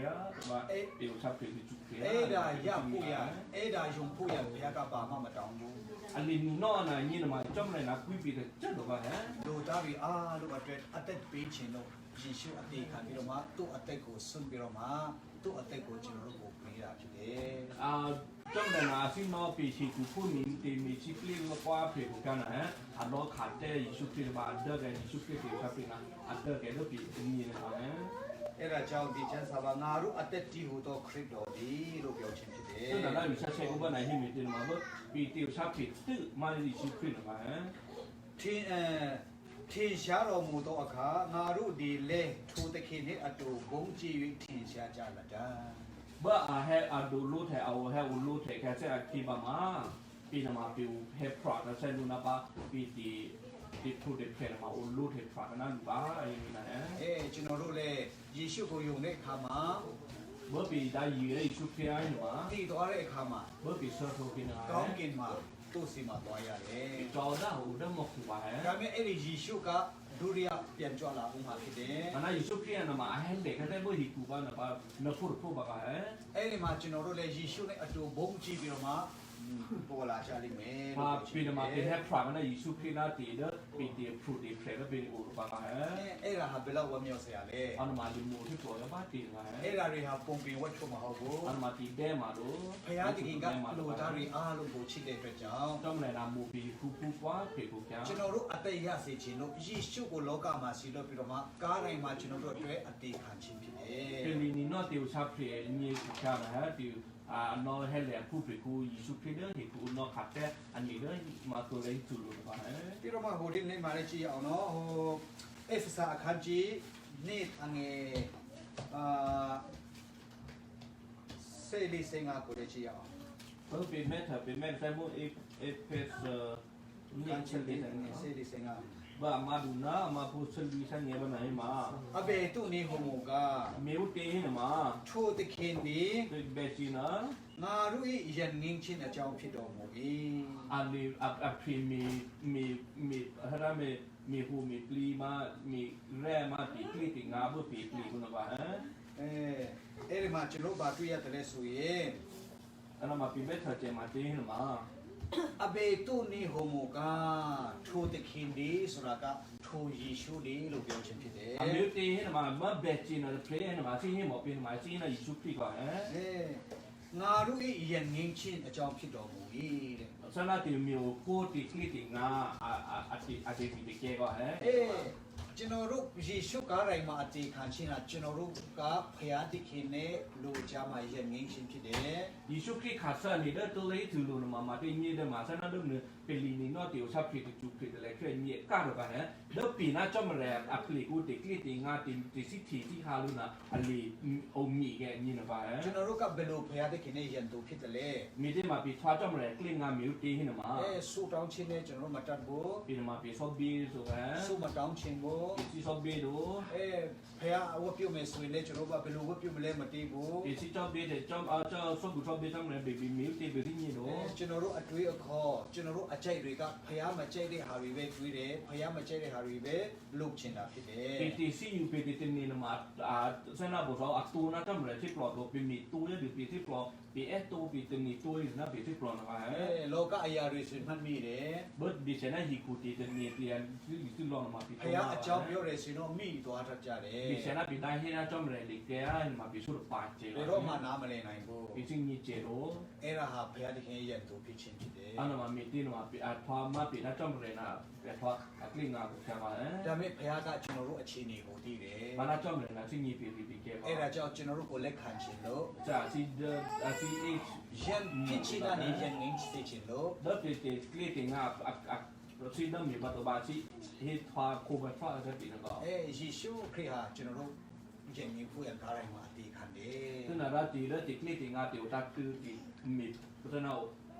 ว่าติวชาเพลติจูเพล ။အဲ့ဒါရဖို့ရအဲ့ဒါယုံဖို့ရဘုရားကပါမှမတောင်းဘူး อันนี้นอนะนี่นะมาจ้องเลยนะคุยปีแต่จัดတော့ပါဟမ် ။လူသားတွေအားလုံးအတွက်အသက်ပေးခြင်းလို့ယေရှုအသေးခံပြီးတော့မှသူ့အသက်ကိုဆွံ့ပြီးတော့မှသူ့အသက်ကိုကျွန်တော်တို့ကိုပေးတာဖြစ်တယ် อ่าจ้องเลยนะซินอปีชีกูพูดนี่ตีมีชิปลิงกว่าเพลกูกันนะฮะอันล้อขาดแต่ยิชูเพลมาอันเดอร์แกยิชูเพลติวชาเพลนะอันเดอร์แกတော့ปีนี่นะฮะ အဲ့ဒါကြောင့်ဒီချမ်းစာပါငါတို့အသက်တည်ဟူသောခရစ်တော်သည်လို့ပြောခြင်းဖြစ်တယ် ซึ่งนั่นแหละมีชาเชกุบันไหนที่มีตินมาว่าปีติวชาผิดตื้อมาดิชิครินมาฮะ ထင်ရှားတော်မူသောအခါငါတို့ဒီလဲထိုသခင်နှင့်အတူဘုန်းကြီး၍ထင်ရှားကြလတာ เมื่ออาเฮอาดูรูแถเอาเฮอุรูแถแค่เสียคีบามาปีนามาปิวเฮพรอนะเซนูนาปาปีติทูเดเพนมาอุรูเทพรอนั่นบ้าไอ้นี่นะฮะ ကျွန်တော်တို့လည်းယေရှုကိုယုံတဲ့အခါမှာ เมื่อปีได้ยีได้ชุกเพียร์หนูมา တည်သွားတဲ့အခါမှာ เมื่อปีเซอร์โทปีนา ကောင်းကင်မှာသူ့စီမှာသွားရတယ် จอด้าหูได้หมกถูกป่ะฮะ ဒါပေမဲ့အဲ့ဒီယေရှုကဒုတိယပြန်ကြွလာဦးမှာဖြစ်တယ် มันน่าอยู่ชุกเพียร์นะมาเฮเด็กแค่ได้เมื่อฮีกูบ้านนะป่ะนพูดป่ะฮะ အဲ့ဒီမှာကျွန်တော်တို့လည်းယေရှုနဲ့အတူဘုန်းကြီးပြီးတော့မှ ပေါ်လာကြလိမ့်မယ် มาปีนมาเป็นแฮปพรามนะยิสุครินาตีเดปีเดียพรูดีเพลก็เป็นอุปการะ အဲ့ဒါဟာဘယ်လောက်ဝမ်းမြောက်စရာလဲ อันมาลิมูที่ตัวก็บ้าตีมา အဲ့ဒါတွေဟာပုံပင်ဝတ်ချုပ်မဟုတ်ဘူး อันมาตีแดมาดู ဖယားတခင်ကလူသားတွေအားလုံးကိုချစ်တဲ့အတွက်ကြောင့် จอมเลยนามูปีคูคูกว่าเพกูแก ကျွန်တော်တို့အသက်ရစေခြင်းလို့ယေရှုကိုလောကမှာစီလို့ပြီးတော့မှကားတိုင်းမှာကျွန်တော်တို့အတွက်အသေးခံခြင်းဖြစ်တယ် เป็นลีนี่นอติวชาเพลนี่กูแกนะฮะติวนอเฮเลผู้เพกูยิสุคริเดอร์ที่กูนอขัดแต่อันนี้เดอมาตัวเลยจุลุมา ပြီးတော့မှဟိုဒီနေ့မှာလည်းကြည့်အောင်နော်ဟိုအဖစာအခန်းကြီးနေ့အငယ်စေလီစင်ငါကိုလည်းကြည့်အောင် เออเป็นแม่เถอะเป็นแม่ไซมูเอฟเอนี่ ကန် เช ချ ล င် ลี တဲ့ငယ်စေလီစင်ငါ ว่ามาดูนะมาพูดเชลลีฉันเงี้ยวันไหนมา အဘေတုန်နေဟိုမိုက เมลเตะมา ထိုတခင်ဒီ เป็นเบจีนะ ငါတို့၏ယဉ်ငင်းခြင်းအကြောင်းဖြစ်တော်မူ၏ อันนี้อัพรีมีอะไรมีหูมีปลีมามีแร่มาปีกลีติงาบุปีปลีคุณนะวะฮะ အဲ့ဒီမှာကျွန်တော်ဗာတွေ့ရတယ်လဲဆိုရင် อันนั้นมาปีเมทเจมาเตะมา အဘေတုန်နေဟိုမိုကထိုတခင်ဒီဆိုတာကထိုယေရှုဒီလို့ပြောခြင်းဖြစ်တယ် อันเมลเตะมามาเบจีนะเพลย์นะมาซีให้หมอเป็นมาซีนะยิสุคริกว่าฮะ ငါတို့၏ယဉ်ငင်းခြင်းအကြောင်းဖြစ်တော်မူ၏တဲ့ สนาติมีโอโคติกลีติงาอาติปีเกก็ฮะ ကျွန်တော်တို့ယေရှုကားတိုင်းမှာအသေးခံခြင်းကကျွန်တော်တို့ကဖျားတခင်နဲ့လူကြားမှာယဉ်ငင်းခြင်းဖြစ်တယ် ยิสุคริขาสันนี่เด้อตัวเลยถือโลนมาติมีเด้อมาสนาเด้อเนเป็นลีนี่นอติวชาพริติจุพริตอะไรแค่นี้กะดอกฮะเด้อปีน่าจอมแรอัพลิกูติกลีติงาติสิทีที่ฮาลุนะอลีโอมีแกนี่นะป่ะฮะ ကျွန်တော်တို့ကဘယ်လိုဖျားတခင်နဲ့ယဉ်သူဖြစ်တယ်လဲ มีได้มาปีทวาจอมแรกลีงามิวตีหินะมา ဆူတောင်းခြင်းနဲ့ကျွန်တော်တို့မတတ်ဘူး ปีมาปีซอบบีสุฮะ ဆူမတောင်းခြင်းကို ปีซีซอบบีดู ဖျားအဝတ်ပြုတ်မယ်ဆိုရင်လည်းကျွန်တော်တို့ကဘယ်လိုဝတ်ပြုတ်မလဲမသိဘူး ปีซีจอบบีเดจอมเจ้าซอบบุจอบบีจอมแรเบบีมิวตีเบที่นี่ดู ကျွန်တော်တို့အတွေးအခေါ်ကျွန်တော်တို့အကြိုက်တွေကဖျားမကြိုက်တဲ့ဟာတွေပဲတွေးတယ်ဖျားမကြိုက်တဲ့ဟာတွေပဲလုပ်ချင်တာဖြစ်တယ် ปีตีซีอยู่ปีตีตินี่นะมาสนาบุเราอัตูนะจอมแรที่ปลอดตัวปีมีตัวเนี่ยปีที่ปลอดปีเอตัวปีตินี่ตัวนี่นะปีที่ปลอดนะฮะ လောကအရာတွေဆိုမှတ်မိတယ် เบิร์ดดิฉันน่ะฮิคูตีตินี่เปลี่ยนที่ลองมาปี ဖျားအကြောင်းပြောတယ်ဆိုရင်တော့မိသွားတတ်ကြတယ် ดิฉันน่ะปีได้ให้นะจอมแรลิเกะมาปีสุดปาเจ ဘယ်တော့မှနားမလည်နိုင်ဘူး ปีซิงนี่เจโร အဲ့ဒါဟာဖျားတခင်ရဲ့သူဖြစ်ခြင်းဖြစ်တယ် อันนั้นมามีตีนมาปีพอมาปีนะจอมแรนะแต่พอกลิ้งงากูแค่มา ဒါပေမဲ့ဖျားကကျွန်တော်တို့အခြေအနေကိုသိတယ် มานะจอมแรนะซิงนี่ปีเกะ အဲ့ဒါကြောင့်ကျွန်တော်တို့ကိုလက်ခံခြင်းလို့ จ้าซีซีเอช ယဉ်ဖြစ်ခြင်းကနေယဉ်ငင်းစေခြင်းလို့ เลิกปีกลิ้งงาซีเดิมมีบัตรบาซีเฮทวาโคบัตฟ้าจะปีนะก็ ယေရှုခရစ်ဟာကျွန်တော်တို့ယဉ်ငင်းဖို့ရကားတိုင်းမှာအသေးခံတယ် ซึ่งนาราตีเลิกติกลิ้งงาติวตักคือติมีพุทธนา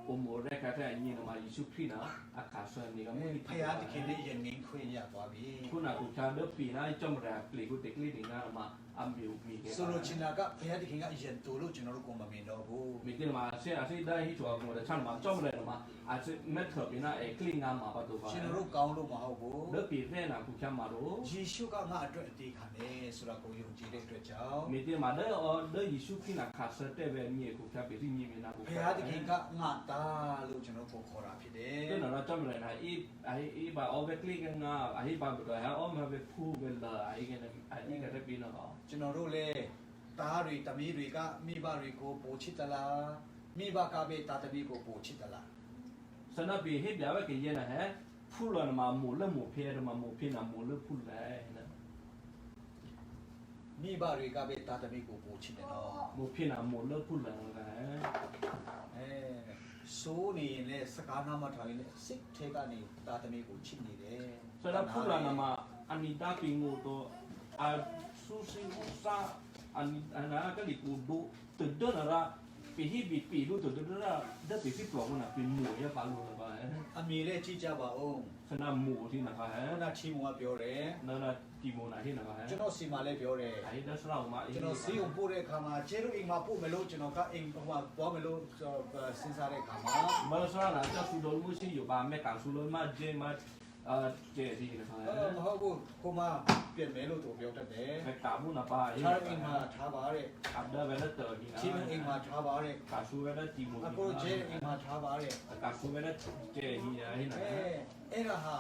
โอโมแรกแค่ยี่นมายิสุครินะอาคาส่วนนี้ก็ไม่ ဖျားတခင်နဲ့ယဉ်ငင်းခွင့်ရသွားပြီ คุณอากูชาเลิกปีนะจอมแรกปลีกูติกลิ้งงามาอัมบิวมีเก ဆိုလိုချင်တာကဖျားတခင်ကယဉ်တူလို့ကျွန်တော်တို့ကိုမမြင်တော့ဘူး มีที่มาเช่นอาชีพได้ที่ชัวร์กูแต่ช่างมาจอมเลยมาอาจจะไม่เถิดปีน่ากลิ้งงามาประตูบ้าน ကျွန်တော်တို့ကောင်းလို့မဟုတ်ဘူး เลิกปีแรกนะกูแค่มาดู ယေရှုကငါအတွက်အသေးခံတယ်ဆိုတာကိုယုံကြည်တဲ့အတွက်ကြောင့် มีที่มาเลิกยิสุครินะขาดเสด็จแบบนี้กูแค่ปีที่มีมีนะกู ဖ แค่ ျားတခင်ကငါသားလို့ကျွန်တော်ကိုခေါ်တာဖြစ်တယ် ก็นั่นเราจอมเลยนะอีบาเอาไปกลิ้งงาไอ้บาแบบว่าเอามาไปพูดไปเลยไอ้กันไอ้กันได้ปีนะก็ ကျွန်တော်တို့လည်းသားတွေတမီးတွေကမိဘတွေကိုပို့ချစ်သလားမိဘကပဲတာသမီးကိုပို့ချစ်သလား สนับปีให้แบบว่ากี่เย็นนะฮะพูดแล้วมาหมูแล้วหมูเพียมาหมูเพียนะหมูแล้วพูดแล้วนะ မိဘတွေကပဲတာသမီးကိုပို့ချစ်တယ်နော် หมูเพียนะหมูแล้วพูดแล้วนะ ဆိုးနေရင်လည်းစကားနာမထောင်ရင်လည်းစိတ်ထဲကနေတာသမီးကိုချစ်နေတယ် สนับพูดแล้วมาอันนี้ตาปิงูตัวอาซูซิอุซาอันนั้นก็ดิกูดูตื่นเต้นอะไรปีที่ปีดูตื่นเต้นอะไรได้ปีที่ปลอกมันอ่ะเป็นหมูยังปลาลูนะบ้า အမေလည်းကြည့်ကြပါဦး สนับหมูที่นะครับฮะ ခုနချီမုံကပြောတယ် นั่นน่ะกี่โมงนะที่นะครับฮะ ကျွန်တော်စီမလည်းပြောတယ် ไอ้เด็กสาวมา ကျွန်တော်စီကိုပို့တဲ့အခါမှာကျဲတို့အိမ်မှာပို့မယ်လို့ကျွန်တော်ကအိမ်ဟိုမှာသွားမယ်လို့စဉ်းစားတဲ့အခါမှာ มาสระนะจะสุดโดนมุสิอยู่บ้านแม่กางสุดโดนมาเจมา เจดีนะครับ မဟုတ်ဘူးကိုမပြင်မယ်လို့သူပြောတတ်တယ် ไปกราบบุญนะป้า ထားအိမ်မှာထားပါတဲ့ กราบเดินไปแล้วเจอดีนะ ချင်းအိမ်မှာထားပါတဲ့ กราบชูไปแล้วจีมุน အကိုကျဲအိမ်မှာထားပါတဲ့ กราบชูไปแล้วเจดีนะที่ไหน အဲ့ဒါဟာ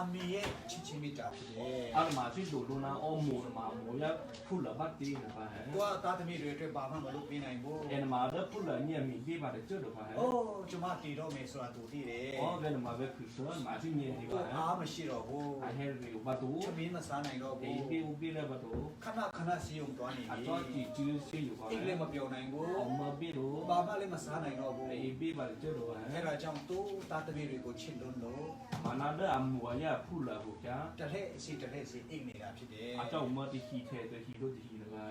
အမေရဲ့ချစ်ချင်းမိတာဖြစ်တယ် อันมาที่ดูดูนะอ้อมหมูมาหมูยะพูดละบัดดีนะป้า သူကသားသမီးတွေအတွက်ဘာမှမလုပ်ပေးနိုင်ဘူး เอ็นมาเด้อพูดละเนี่ยมีที่มาได้เจอหรือเปล่า အိုးကျွန်မတည်တော့မယ်ဆိုတာသူသိတယ် อ๋อเป็นมาเป็นคือเสือมาที่เนี่ยดี သူ กว่า အားမရှိတော့ဘူး ไอ้เฮริวประตู ချမင်းမစားနိုင်တော့ ไอ้ ဘူး ปีอุปีแล้วประตู ခဏခဏစီယုံသွားနေ อ่ะ ပြီ จอจีจื้อซีอยู่ก่อน အိတ်လည်းမပြောနိုင်ဘူး ออกมาปีรู้ ဘာမှလည်းမစားနိုင်တော့ဘူး ไอ้ปีมาได้เจอหรือเปล่า အဲ့ဒါကြောင့်သူသားသမီးတွေကိုချစ်လွန်းလို့ มานาเด้ออ่ะหมูยะพูดละบุจ้า တထက်စီတထက်စီအိတ်နေတာဖြစ်တယ် อาเจ้ามาที่ขี้เทตัวขี้รถขี้เลยว่า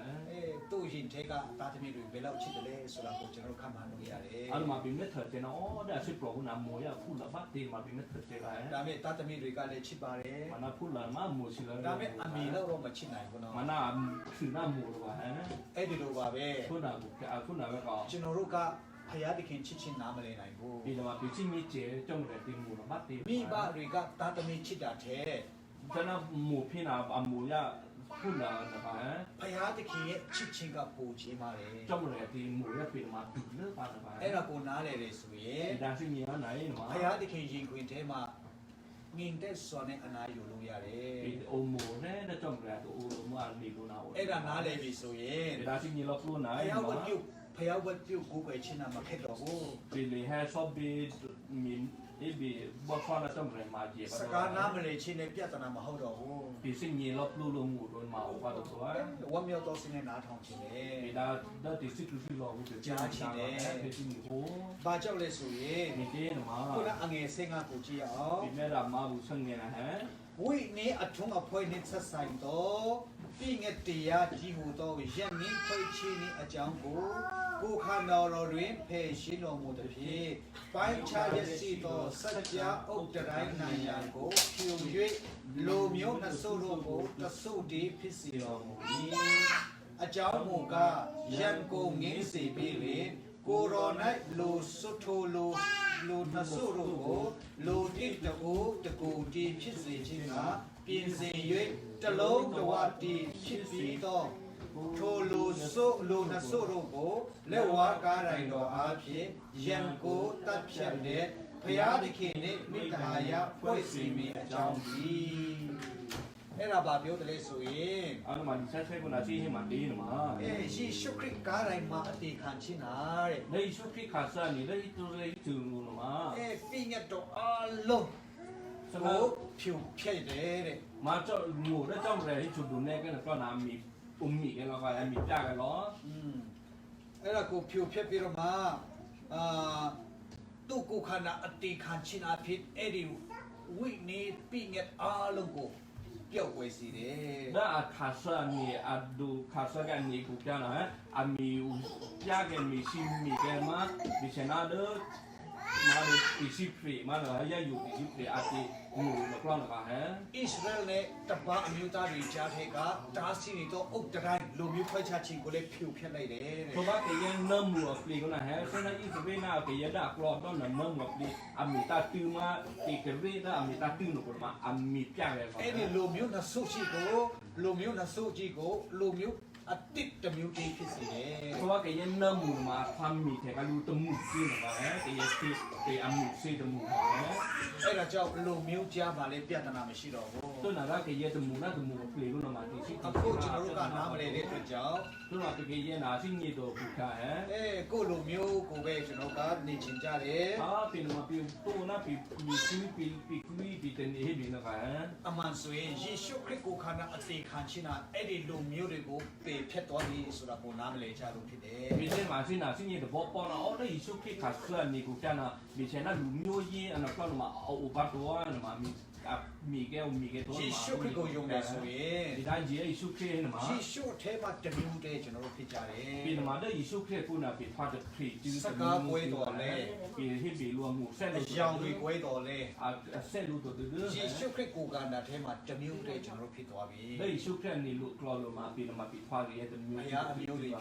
သူ့ရင်ထဲကသားသမီးတွေဘယ်လောက်ချစ်တယ်လဲဆိုတာကိုကျွန်တော်ခန့်မှန်းလို့ရတယ် อันมาเป็นเม็ดเถิดเจนะอ๋อได้สิบโลนะหมูยะพูดละบัดดีมาเป็นเม็ดเถิดเจไร ဒါပေမဲ့သားသမီးတွေကလည်းချစ်ပါတယ် มานาพูดละมาหมูสิละ ဒါပေမဲ့အမေတော့မချစ်နိုင်ဘူးနော် มานาคือหน้าหมูหรือเปล่าฮะ အဲ့ဒီလိုပါပဲ พูดหน้าบุกอ่ะพูดหน้าไปก่อน ကျွန်တော်တို့ကဖယားသခင်ချစ်ချင်းနားမလည်နိုင်ဘူး ปีละมาปีที่มีเจจงแต่ตีหมูละบัดดี မိဘတွေကသားသမီးချစ်တာတဲ့ ฉะนั้นหมูพี่นาอ่ะหมูยะพูดละนะครับฮะ ဖယားသခင်ရဲ့ချစ်ချင်းကပူချင်းပါတယ် จงแต่ตีหมูยะปีมาดูเลือกปานนะครับ အဲ့ဒါကိုနားလည်တယ်ဆိုရင် ဒီဒါရှိမြင်ရနိုင်မှာ ဖယားသခင်ရင်ခွင်ထဲမှာငင်တဲ့စွာနဲ့အနာယူလို့ရတယ် ဒီအိုမိုနဲ့တဲ့ကြောင့်လည်းအိုလိုမအနေလို့နာ အဲ့ဒါနားလည်ပြီဆိုရင် ဒီဒါရှိမြင်လို့လို့နာ ဖယားဝတ်ပြုတ်ဖယားဝတ်ပြုတ်ကိုယ်ပဲချင်းနာမခက်တော့ဘူး ဒီလေဟဲဆော့ဘီမင်ဒီဘီဘောဖာနာကြောင့်လည်းမာကြီး စကားနားမလည်ချင်းနဲ့ပြဿနာမဟုတ်တော့ဘူး ဒီစိမြင်လို့လို့မှုတော့မှာဘာလို့ဆိုရ ဝမ်းမြောက်တော့စင်းနဲ့နားထောင်ခြင်းလေ ဒီဒါဒီစစ်တူစီလို့ဒီကြားချင်တယ်ဒီစီဟို ဘာကြောက်လဲဆိုရင် ဒီတေးမှာ ခုနအငယ်စင်းကကိုကြည့်အောင် ဒီမဲ့ရာမာဘူးဆငယ်ဟဲ ဝိနေအထုံးအဖွဲနဲ့ဆက်ဆိုင်တော့ပြီးငယ်တရားကြီးဟူသောယက်နည်းဖွဲချင်းဤအကြောင်းကိုခန္ဓာတော်တွင်ဖယ်ရှင်းတော်မူသည်ဖြင့်ပိုင်းခြားရစီသောစัจ जा ဥဒ္ဒရိုင်းနိုင်ရာကိုဖြူ၍လူမျိုးနှစုတို့ကိုတဆုတည်းဖြစ်စေတော်မူ၏အကြောင်းမူကားယံကိုငင်းစေပြီးလေကိုရော၌လူစွတ်ထိုလူနှစုတို့ကိုလူတိတူတကူတီဖြစ်စေခြင်းကပြင်ဆင်၍တလုံးတဝတီဖြစ်ပြီးသောထိုလူနှစုတို့ကိုလက်ဝါးကားတိုင်းတော်အားဖြင့်ယံကိုတပ်ဖြတ်တဲ့ဘုရားသခင်နှင့်မိတ္တာယဖွဲ့စည်းမိအကြောင်းဒီအဲ့ဒါဘာပြောတယ်လဲဆိုရင် အဲ့မှာဒီဆက်ဆဲကနာရှိဟိမှာဒီမှာ ယေရှုခရစ်ကားတိုင်းမှာအတေခံခြင်းနာတဲ့ လေရှုခိခါဆာနီလေတူလေတူလို့မှာ ပြည့်ညတ်တော်အလုံး စ ကို ကား ဖြူဖြည့်တယ်တဲ့ มาเจ้าหมูได้เจ้าเลยชุดดูแน่กันก็น้ำมีอุ้มมีกันแล้วก็มีจ้ากันล้อ အဲ့ဒါကိုဖြူဖြည့်ပြီးတော့မှသူ့ကိုခန္ဓာအတေခံခြင်းအဖြစ်အဲ့ဒီဝိနေပြည့်ညတ်အလုံးကိုပျောက်ွယ်စီတယ် ได้อาคาซามีอาดูคาซากันมีกูจ้านะฮะอามีจ้ากันมีชิมมีแกมามีชนะเด้อมาดูปีสิบปีมาเลยย่าอยู่ปีสิบปีอาทิหมูนักร้องนักฮะ ဣသရေလနဲ့တပတ်အမျိုးသားတွေကြားထဲကတားဆီးနေသောဥဒ္ဒရိုင်းလူမျိုးခွဲခြားခြင်းကိုလည်းဖြူဖြည့်လိုက်တယ်တဲ့ เพราะว่าเกยังน้ำหมูปลีก็นะฮะฉะนั้นอีสเวน่าเกยังได้กรอบต้องน้ำหมูปลีอามีตาตื้อมาตีกระเวได้อามีตาตื้อหนุกมาอามีจ้าเลย အဲ့ဒီလူမျိုးနှဆုရှိကိုလူမျိုးနှဆုကြီးကိုလူမျိုးအတစ်တစ်မျိုးတည်းဖြစ်စေတယ် เพราะว่าแกยังน้ำหมูมาความมีแถก็รู้ตมูซีนมาฮะแกยังซีแกอามูซีตมูฮะ အဲ့ဒါကြောင့်လူမျိုးကြားမှာလည်းပြဿนาမရှိတော့ဘူး ตัวนั้นก็แกยังตมูน่าตมูปลีก็นะมาตีซี အခုကျွန်တော်တို့ကနားမလည်တဲ့အတွက်ကြောင့် ตัวนั้นก็แกยังน่าซินี่ตัวผู้ค้าฮะ ကိုယ့်လူမျိုးကိုပဲကျွန်တော်ကနေချင်ကြတယ် อ่าเป็นมาปีตัวน่ะปีคุยปีเตนี่ให้ดีนะคะฮะ အမှန်ဆိုရင်ယေရှုခရစ်ကိုခန္ဓာအသေးခံခြင်းနာအဲ့ဒီလူမျိုးတွေကိုပေဖြတ်သွားပြီဆိုတာကိုနားမလည်ကြလို့ဖြစ်တယ် มีเส้นมาซิน่ะซินี่ตัวป้อนอ๋อได้ชุกที่ขาเสื้อนี่กูจ้าน่ะมีเช่นน่ะลูမျိုးရေးอันนั้นก็มาเอาอุปตัวน่ะมามีแก้วตัว ယေ มา ရှုခရစ်ကိုယုံတယ်ဆိုရင် ဒီတိုင်းယေရှုခရစ်နဲ့မှာ ယေရှုအထဲမှာတမျိုးတည်းကျွန်တော်တို့ဖြစ်ကြတယ် ปีမှာတဲ့ယေရှုခရစ်ကိုနာပြီးဖတ်တဲ့ခရစ်ကျူး စကားပွဲတော်လဲ ပြီးဟိပြီးလူမှုဆက် အ လို့ ယောင်တွေကွဲတော်လဲ ဆက်လို့တူတူ ယေရှုခရစ်ကိုခန္ဓာထဲမှာတမျိုးတည်းကျွန်တော်တို့ဖြစ်သွားပြီ တဲ့ယေရှုခရစ်นี่ลูกกลอลมาပြီးမှာပြီးဖတ်ရတဲ့မျိုးပြီး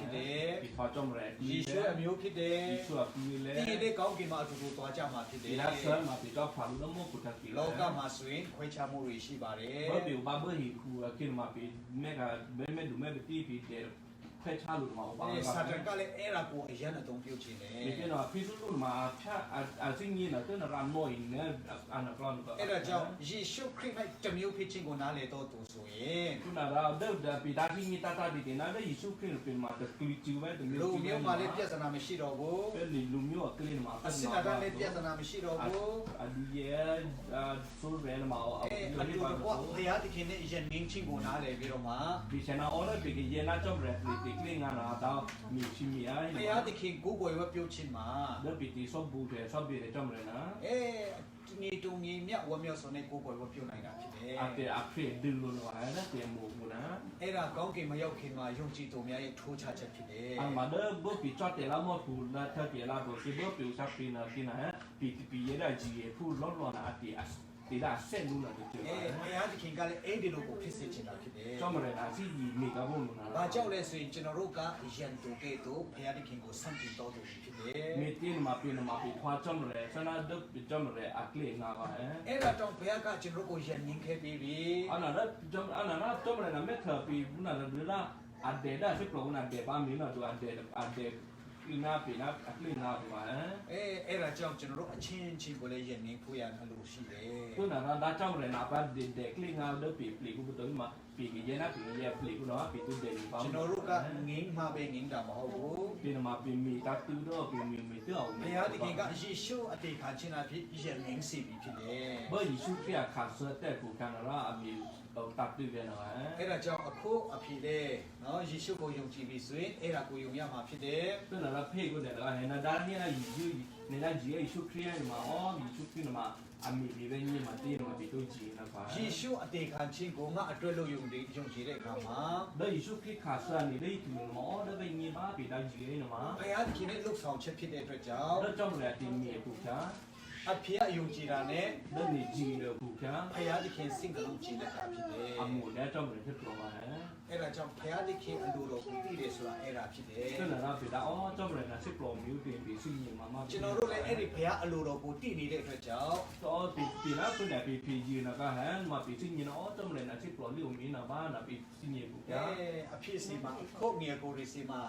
ဖတ်ကြမလဲ ယေရှုအမျိုးဖြစ်တယ် ယေရှုအပြီးလဲ ဒီနေ့ကောင်းကင်မှာအတူတူသွားကြမှာဖြစ်တယ် ဒီလားဆာမှာပြီးတော့ဖတ်လို့မဟုတ်ဘူးတကယ် လောကမှာဆိုရ ရင်ခွဲခြားမှုတွေရှိပါတယ် ဘာပြောဘာဘယ်ဟိကူကိနမပီမဲကဘယ်မဲဒူမဲဘတီပီတဲ့ဖက်ချလို့မှာဘာ စာတန်ကလည်းအဲ့ဒါကိုအရန်အသုံးပြုချင်တယ် ဒီကနေ့ဖီဆူလို့မှာဖြတ်အစင်းကြီးနဲ့တော့ရမ်မိုင်းနဲ့အနာကလန်က အဲ့ဒါကြောင့်ယေရှုခရစ်၌တမျိုးဖြစ်ခြင်းကိုနားလည်တော့သူဆိုရင် ခုနကတော့ပီတာကြီးတာတာဒီတင်နာတဲ့ယေရှုခရစ်ပြင်မှာတကူချူပဲတ လူ မျိုး မျိုးမှလည်းပြဿနာမရှိတော့ဘူး ပဲလူမျိုးကလင်းမှာ အစင်အတန်းလည်းပြဿနာမရှိတော့ဘူး အဒီရဲ့ဆိုရဲမှာအ အတူတူကဘုရားသခင်နဲ့ယဉ်ငင်းချင်းကိုနားလည်ပြီးတော့မှ ဒီချနာအော်လည်းဒီရဲ့နာကြောက်ရက်ဒီကလင်းငါနာတော့မြချီမီအိုင် ဘုရားသခင်ကိုယ်ကိုယ်ဝပြုတ်ချင်းမှာ ဒါပီတီဆော့ဘူးတဲ့ဆော့ဘီတဲ့ကြောင့်လည်းနာ နေတုံကြီးမြတ်ဝမြောက်ဆိုနေကိုယ်ကိုယ်ဝပြုတ်နိုင်တာဖြစ်တယ် အတေအဖေဒူလိုလာတဲ့တေမို့ဘူးနာ အဲ့ဒါကောင်းကင်မရောက်ခင်မှာယုံကြည်သူများရဲ့ထိုးချချက်ဖြစ်တယ် အမဒဘပီချတ်တေလာမော့ဖူလာထတေလာတော့ဒီဘပီဆက်ပီနာကိနာပီတီပီရတဲ့ဂျီဖူလောလောနာအတီအတေလာဆက်လို့လာတဲ့ ဘုရားသခင်ကလည်းအဲ့ဒီလိုကိုဖြစ်စေချင်တာဖြစ်တယ် ကြောင့်မလဲအစီကြီးမိကဘုံလို့နာ ။ဘာကြောင့်လဲဆိုရင်ကျွန်တော်တို့ကယန်တူကဲ့သို့ဘုရားသခင်ကိုဆန့်ကျင်တော်သူဖြစ်တယ် မေတင်မှာပြင်းမှာပြထွားကြောင့်မလဲဆနာဒပ်ကြောင့်မလဲအကလေးနာပါဟဲ့ ။အဲ့ဒါကြောင့်ဘုရားကကျွန်တော်တို့ကိုယန်ငင်းခဲ့ပြီးပြီ အနာတော့ကြောင့်အနာတော့ကြောင့်မလဲနာမေထပီဘူးနာဒလာအဒေဒါစစ်ပလောနာဒေပါမီနာတော့အဒေကိနာပိနာအကလေးနာပါဟဲ့ ။အဲ့ဒါကြောင့်ကျွန်တော်တို့အချင်းချင်းကိုလည်းယန်ငင်းဖို့ရအလိုရှိတယ် ခုနကဒါကြောင့်လည်းနာပါဒေကလေးငါတော့ပီပလီကူတော့မှာပီကြီးနာပီရဲ့ပလီကူတော့ပီတူဒေပါ ။ကျွန်တော်တို့ကငင်းမှာပဲငင်းတာမဟုတ်ဘူး ပီနမှာပီမီတတူတော့ပီမီမီတော့ ။ဘုရားသခင်ကယေရှုအတေခံခြင်းအဖြစ်ယန်ငင်းစီပြီဖြစ်တယ် ဘာယေရှုခရစ်ခါဆတ်တဲ့ကိုကနရာအမီတော့တတ်တယ်နော် ။အဲ့ဒါကြောင့်အခုအဖြစ်လေနော်ယေရှုကိုယုံကြည်ပြီဆိုရင်အဲ့ဒါကိုယုံရမှာဖြစ်တယ် သူနာဖေကိုတဲ့ဟဲ့နာဒါနီယာယူနေတာဂျီယေရှုခရစ်မှာအော်ယေရှုခရစ်မှာအမီဒီပဲညီမတေးမှာဒီတော့ဂျီနာပါ ။ယေရှုအတေခံခြင်းကိုငါအတွက်လို့ယုံကြည်တဲ့အခါမှာ ဒါယေရှုခရစ်ခါဆာနေလေတူမောဒါပဲညီမပိတာဂျီယေနမှာ ဘုရားသခင်ရဲ့လှုပ်ဆောင်ချက်ဖြစ်တဲ့အတွက်ကြောင့် ဒါကြောင့်လည်းတင်မီအခုချာ အဖေအယုံကြည်တာနဲ့ ဒါနေဂျီလေအခုချာ ဘုရားသခင်စင်ကလုံးကြည်လက်တာဖြစ်တယ် အမှုနဲ့ကြောင့်လည်းဖြစ်တော့မှာဟဲ့ အဲ့ဒါကြောင့်ဘုရားသခင်အလိုတော်ကိုသိတယ်ဆိုတာအဲ့ဒါဖြစ်တယ် သူနာပိတာအော်ကြောင့်လည်းစစ်ပလောမျိုးတင်ပြီးစီညီမှာ ကျွန်တော်တို့လည်းအဲ့ဒီဘုရားအလိုတော်ကိုသိနေတဲ့အတွက်ကြောင့် တော့ပီနာခုနပီဂျီနာကဟန်မှာပီစီညီနော်ကြောင့်လည်းစစ်ပလောလေးကိုမင်းနာပါနာပီစီညီဘူးကြာ အဖြစ်စီမှာခုတ်ငယ်ကိုရီစီမှာ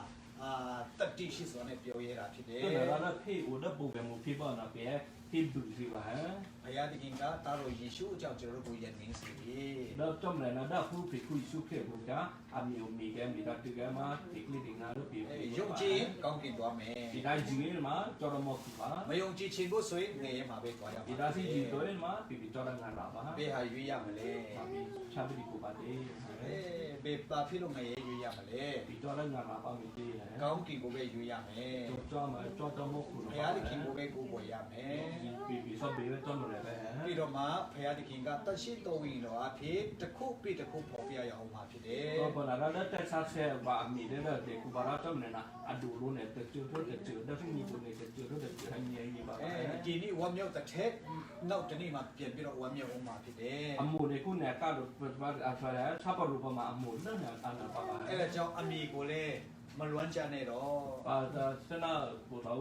တတိရှိစွာနဲ့ပြောရတာဖြစ်တယ် သူနာဖေဦးတဲ့ပုံပဲမဖြစ်ပါနာပဲဟိဘူစီပါဟမ် ဘုရားသခင်ကတာတော်ယေရှုအကြောင်းကျွန်တော်တို့ကိုယဉ်နေစီပြီ တော့ကြောင့်လည်းနာဒါဖူဖိခုစုခေဘူးကြာအမီယိုမီကဲမီတာတူကမှာဒီကလေးငါတို့ပြေ ယုံကြည်ကောင်းကင်သွားမယ် ဒီတိုင်းဂျီမှာကြော်ရမော့ပါ မယုံကြည်ခြင်းကိုဆိုရင်ငယ်မှာပဲသွားရမှာ ဒီဒါစီဂျီတို့မှာပြပြကြော်ရငါလာပါ ဘယ်ဟာရွေးရမလဲ ချာပီကိုပါတေး ဘယ်ပါဖြစ်လို့ငယ်ရွေးရမလဲ ဒီကြော်ရငါလာပါမီတေးဟဲ့ ကောင်းကင်ကိုပဲရွေးရမယ် ကြော်မှာကြော်တော်မော့ခု ဘုရားသခင်ကိုပဲကိုးကွယ်ရမယ် ပြဆော့ဘေးကြော်မလဲပဲ ပြီးတော့မှဘုရားသခင်ကတရှိတော်ဝင်တော်အဖြစ်တစ်ခုပြီးတစ်ခုပေါ်ပြရအောင်မှာဖြစ်တယ် တော့ဘာလာတဲ့တက်ဆာဆဲဘာအမီတဲ့တဲ့ကူဘာရာကြောင့်လည်းနာအဒူလိုနဲ့တက်ကျွတ်တက်ကျွတ်ဒါဖိနီကိုနဲ့တက်ကျွတ်တက်ကျွတ်ဟန်ကြီးပါ ဒီနေ့ဝမ်းမြောက်တဲ့ထက်နောက်တနေ့မှပြန်ပြီးတော့ဝမ်းမြောက်အောင်မှာဖြစ်တယ် အမှုတွေခုနဲ့ကတော့ဘာအဆွဲချပ်ပရူပမာအမှုနဲ့အနာပါပါ အဲ့ဒါကြောင့်အမိကိုလည်းမလွမ်းကြနဲ့တော့ အာစနာကိုတော့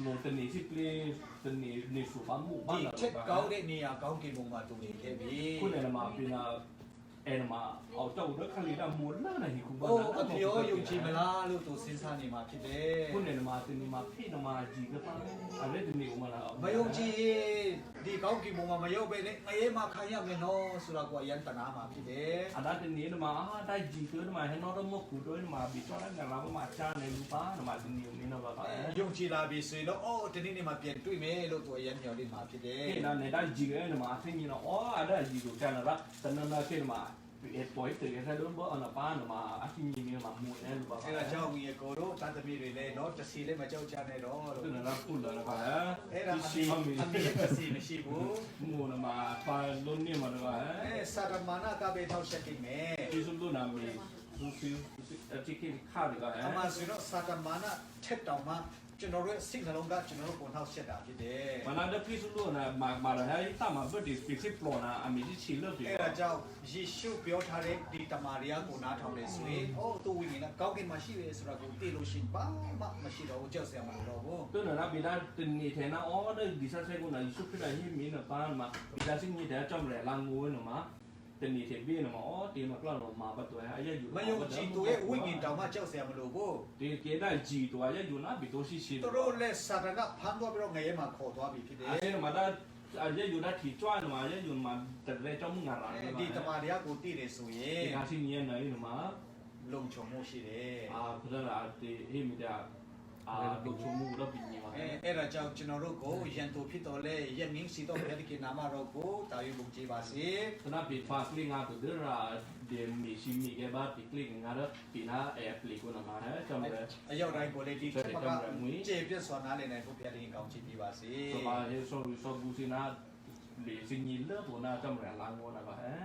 လို့တနေစီပလေးတနေစုပါမှုဘာ ဒီ လာ ထက်ကောင်းတဲ့နေရာကောင်းကင်ဘုံမှာတူနေခဲ့ပြီ ခုနဲ့မှာပြနာအဲ့မှာအော်တော့ရခလီတာမူလာနေခုဘာ အိုးအဖေရောယုံကြည်မလားလို့သူစဉ်းစားနေမှာဖြစ်တယ် ခုနဲ့မှာတနေမှာဖိနမှာကြီးကပါအဲ့ဒီနေဦးမလား မယုံကြည်ဒီကောင်းကင်ဘုံမှာမရောက်ပဲနဲ့အေးမှခံရမယ်နော်ဆိုတာကိုအရန်တနာမှာဖြစ်တယ် အဒါတနေမှာအာဒါကြီးကတော့မှာဟဲ့တော့မခုတော့မှာဘီချောရငါလာမှာချာနေလူပါမှာတနေမင်းတော့ပါ ယုံကြည်လာပြီဆိုရင်တော့အော်ဒီနေ့နေ့မှာပြန်တွေ့မယ်လို့သူအရန်မျှော်လင့်မှာဖြစ်တယ် ဒီနာနေတာကြီးရဲမှာအသိဉာဏ်တော့အော်အဒါကြီးကိုကျန်လာတနနာခေမှာပေါ်တယ်ရတဲ့တော့အနာပါနမှာအသိဉာဏ်နဲ့မှာမူနေလို့ပါ အဲ့ဒါကြောင့်ငယ်ကိုတို့တန်တမီတွေလည်းเนาะတစီလည်းမကြောက်ကြနဲ့တော့ သူနာခုလာပါ အဲ့ဒါအမေတစီမရှိဘူး မူနမှာပါလုံးနေမှာတော့ အဲစာရမနာကပဲထောက်ချက်ကိမယ် ဒီစုလို့နာမီဖ ซูซิลที่กินข้าวดีกว่า အမှန်ဆိုတော့စာတမန်ကထက်တောင်မှကျွန်တော်တို့စိတ်နှလုံးကကျွန်တော်တို့ပုံထောက်ဆက်တာဖြစ်တယ် มันน่าจะพิสูจน์รู้นะมาแล้วให้ตั้งมาเพื่อดิสพิสิปโลนะอามีที่ชิลเลอร์ดี အဲ့ဒါကြောင့်ယေရှုပြောထားတဲ့ဒီတမာရီယာကိုနားထောင်နေဆိုရင်အိုးသူဝိညာဉ်ကကောင်းကင်မှာရှိတယ်ဆိုတာကိုသိလို့ရှိရင်ဘာမှမရှိတော့ဘူးကြောက်စရာမလိုတော့ဘူး ตัวนั้นนะบิดาตินนี่เทนะอ๋อได้ดิฉันใช้กูนะยิสุพิดาที่มีนะป้านมาบิดาสิ่งนี้แต่จำแหล่ลางงูนะมาตินนี่เทบีนะมาอ๋อตีมากล้าเรามาประตูให้อายุ မယုံကြည်သူရဲ့ဝိညာဉ်တောင်မှကြောက်စရာမလိုဘူး ตีเกได้จีตัวอายุนะบิโตชิชิ သူတို့လည်းစာတနာဖမ်းသွားပြီးတော့ငရဲမှာခေါ်သွားပြီဖြစ်တယ် อายุมาได้อายุได้ที่จ้อยนะมาอายุมาแต่ได้เจ้ามึงงานอะไร ဒီတမာရီယာကိုသိတယ်ဆိုရ ตี င် อาชีพนี้นะนะมา လုံခြုံမှုရှိတယ် เพื่อนเราตีให้มีแต่ดูชมูแล้วบินยังไง အဲ့ဒါကြောင့်ကျွန်တော်တို့ကိုယန်တူဖြစ်တော်လဲယက်မင်းစီတော်ဘုရားတခင်နာမတော်ကိုတာယူလုပ်ကြပါစေ ขณะปีฟ้าคลิงาตัวเดือดเดียมีชิมีแกบ้าปีคลิงงาแล้วปีหน้าแอบปลีกุนมาฮะจำเลย အရောက်တိုင်းကိုလည်းဒီထက်မှကျေပြည့်စွာနားလည်နိုင်ဖို့ဘုရားတခင်ကောင်းချီးပေးပါစေ สบายเฮโซรุโซบูซินาหลีซิญินเลอร์โบนาจำเลยล้างวัวนะบ้าฮะ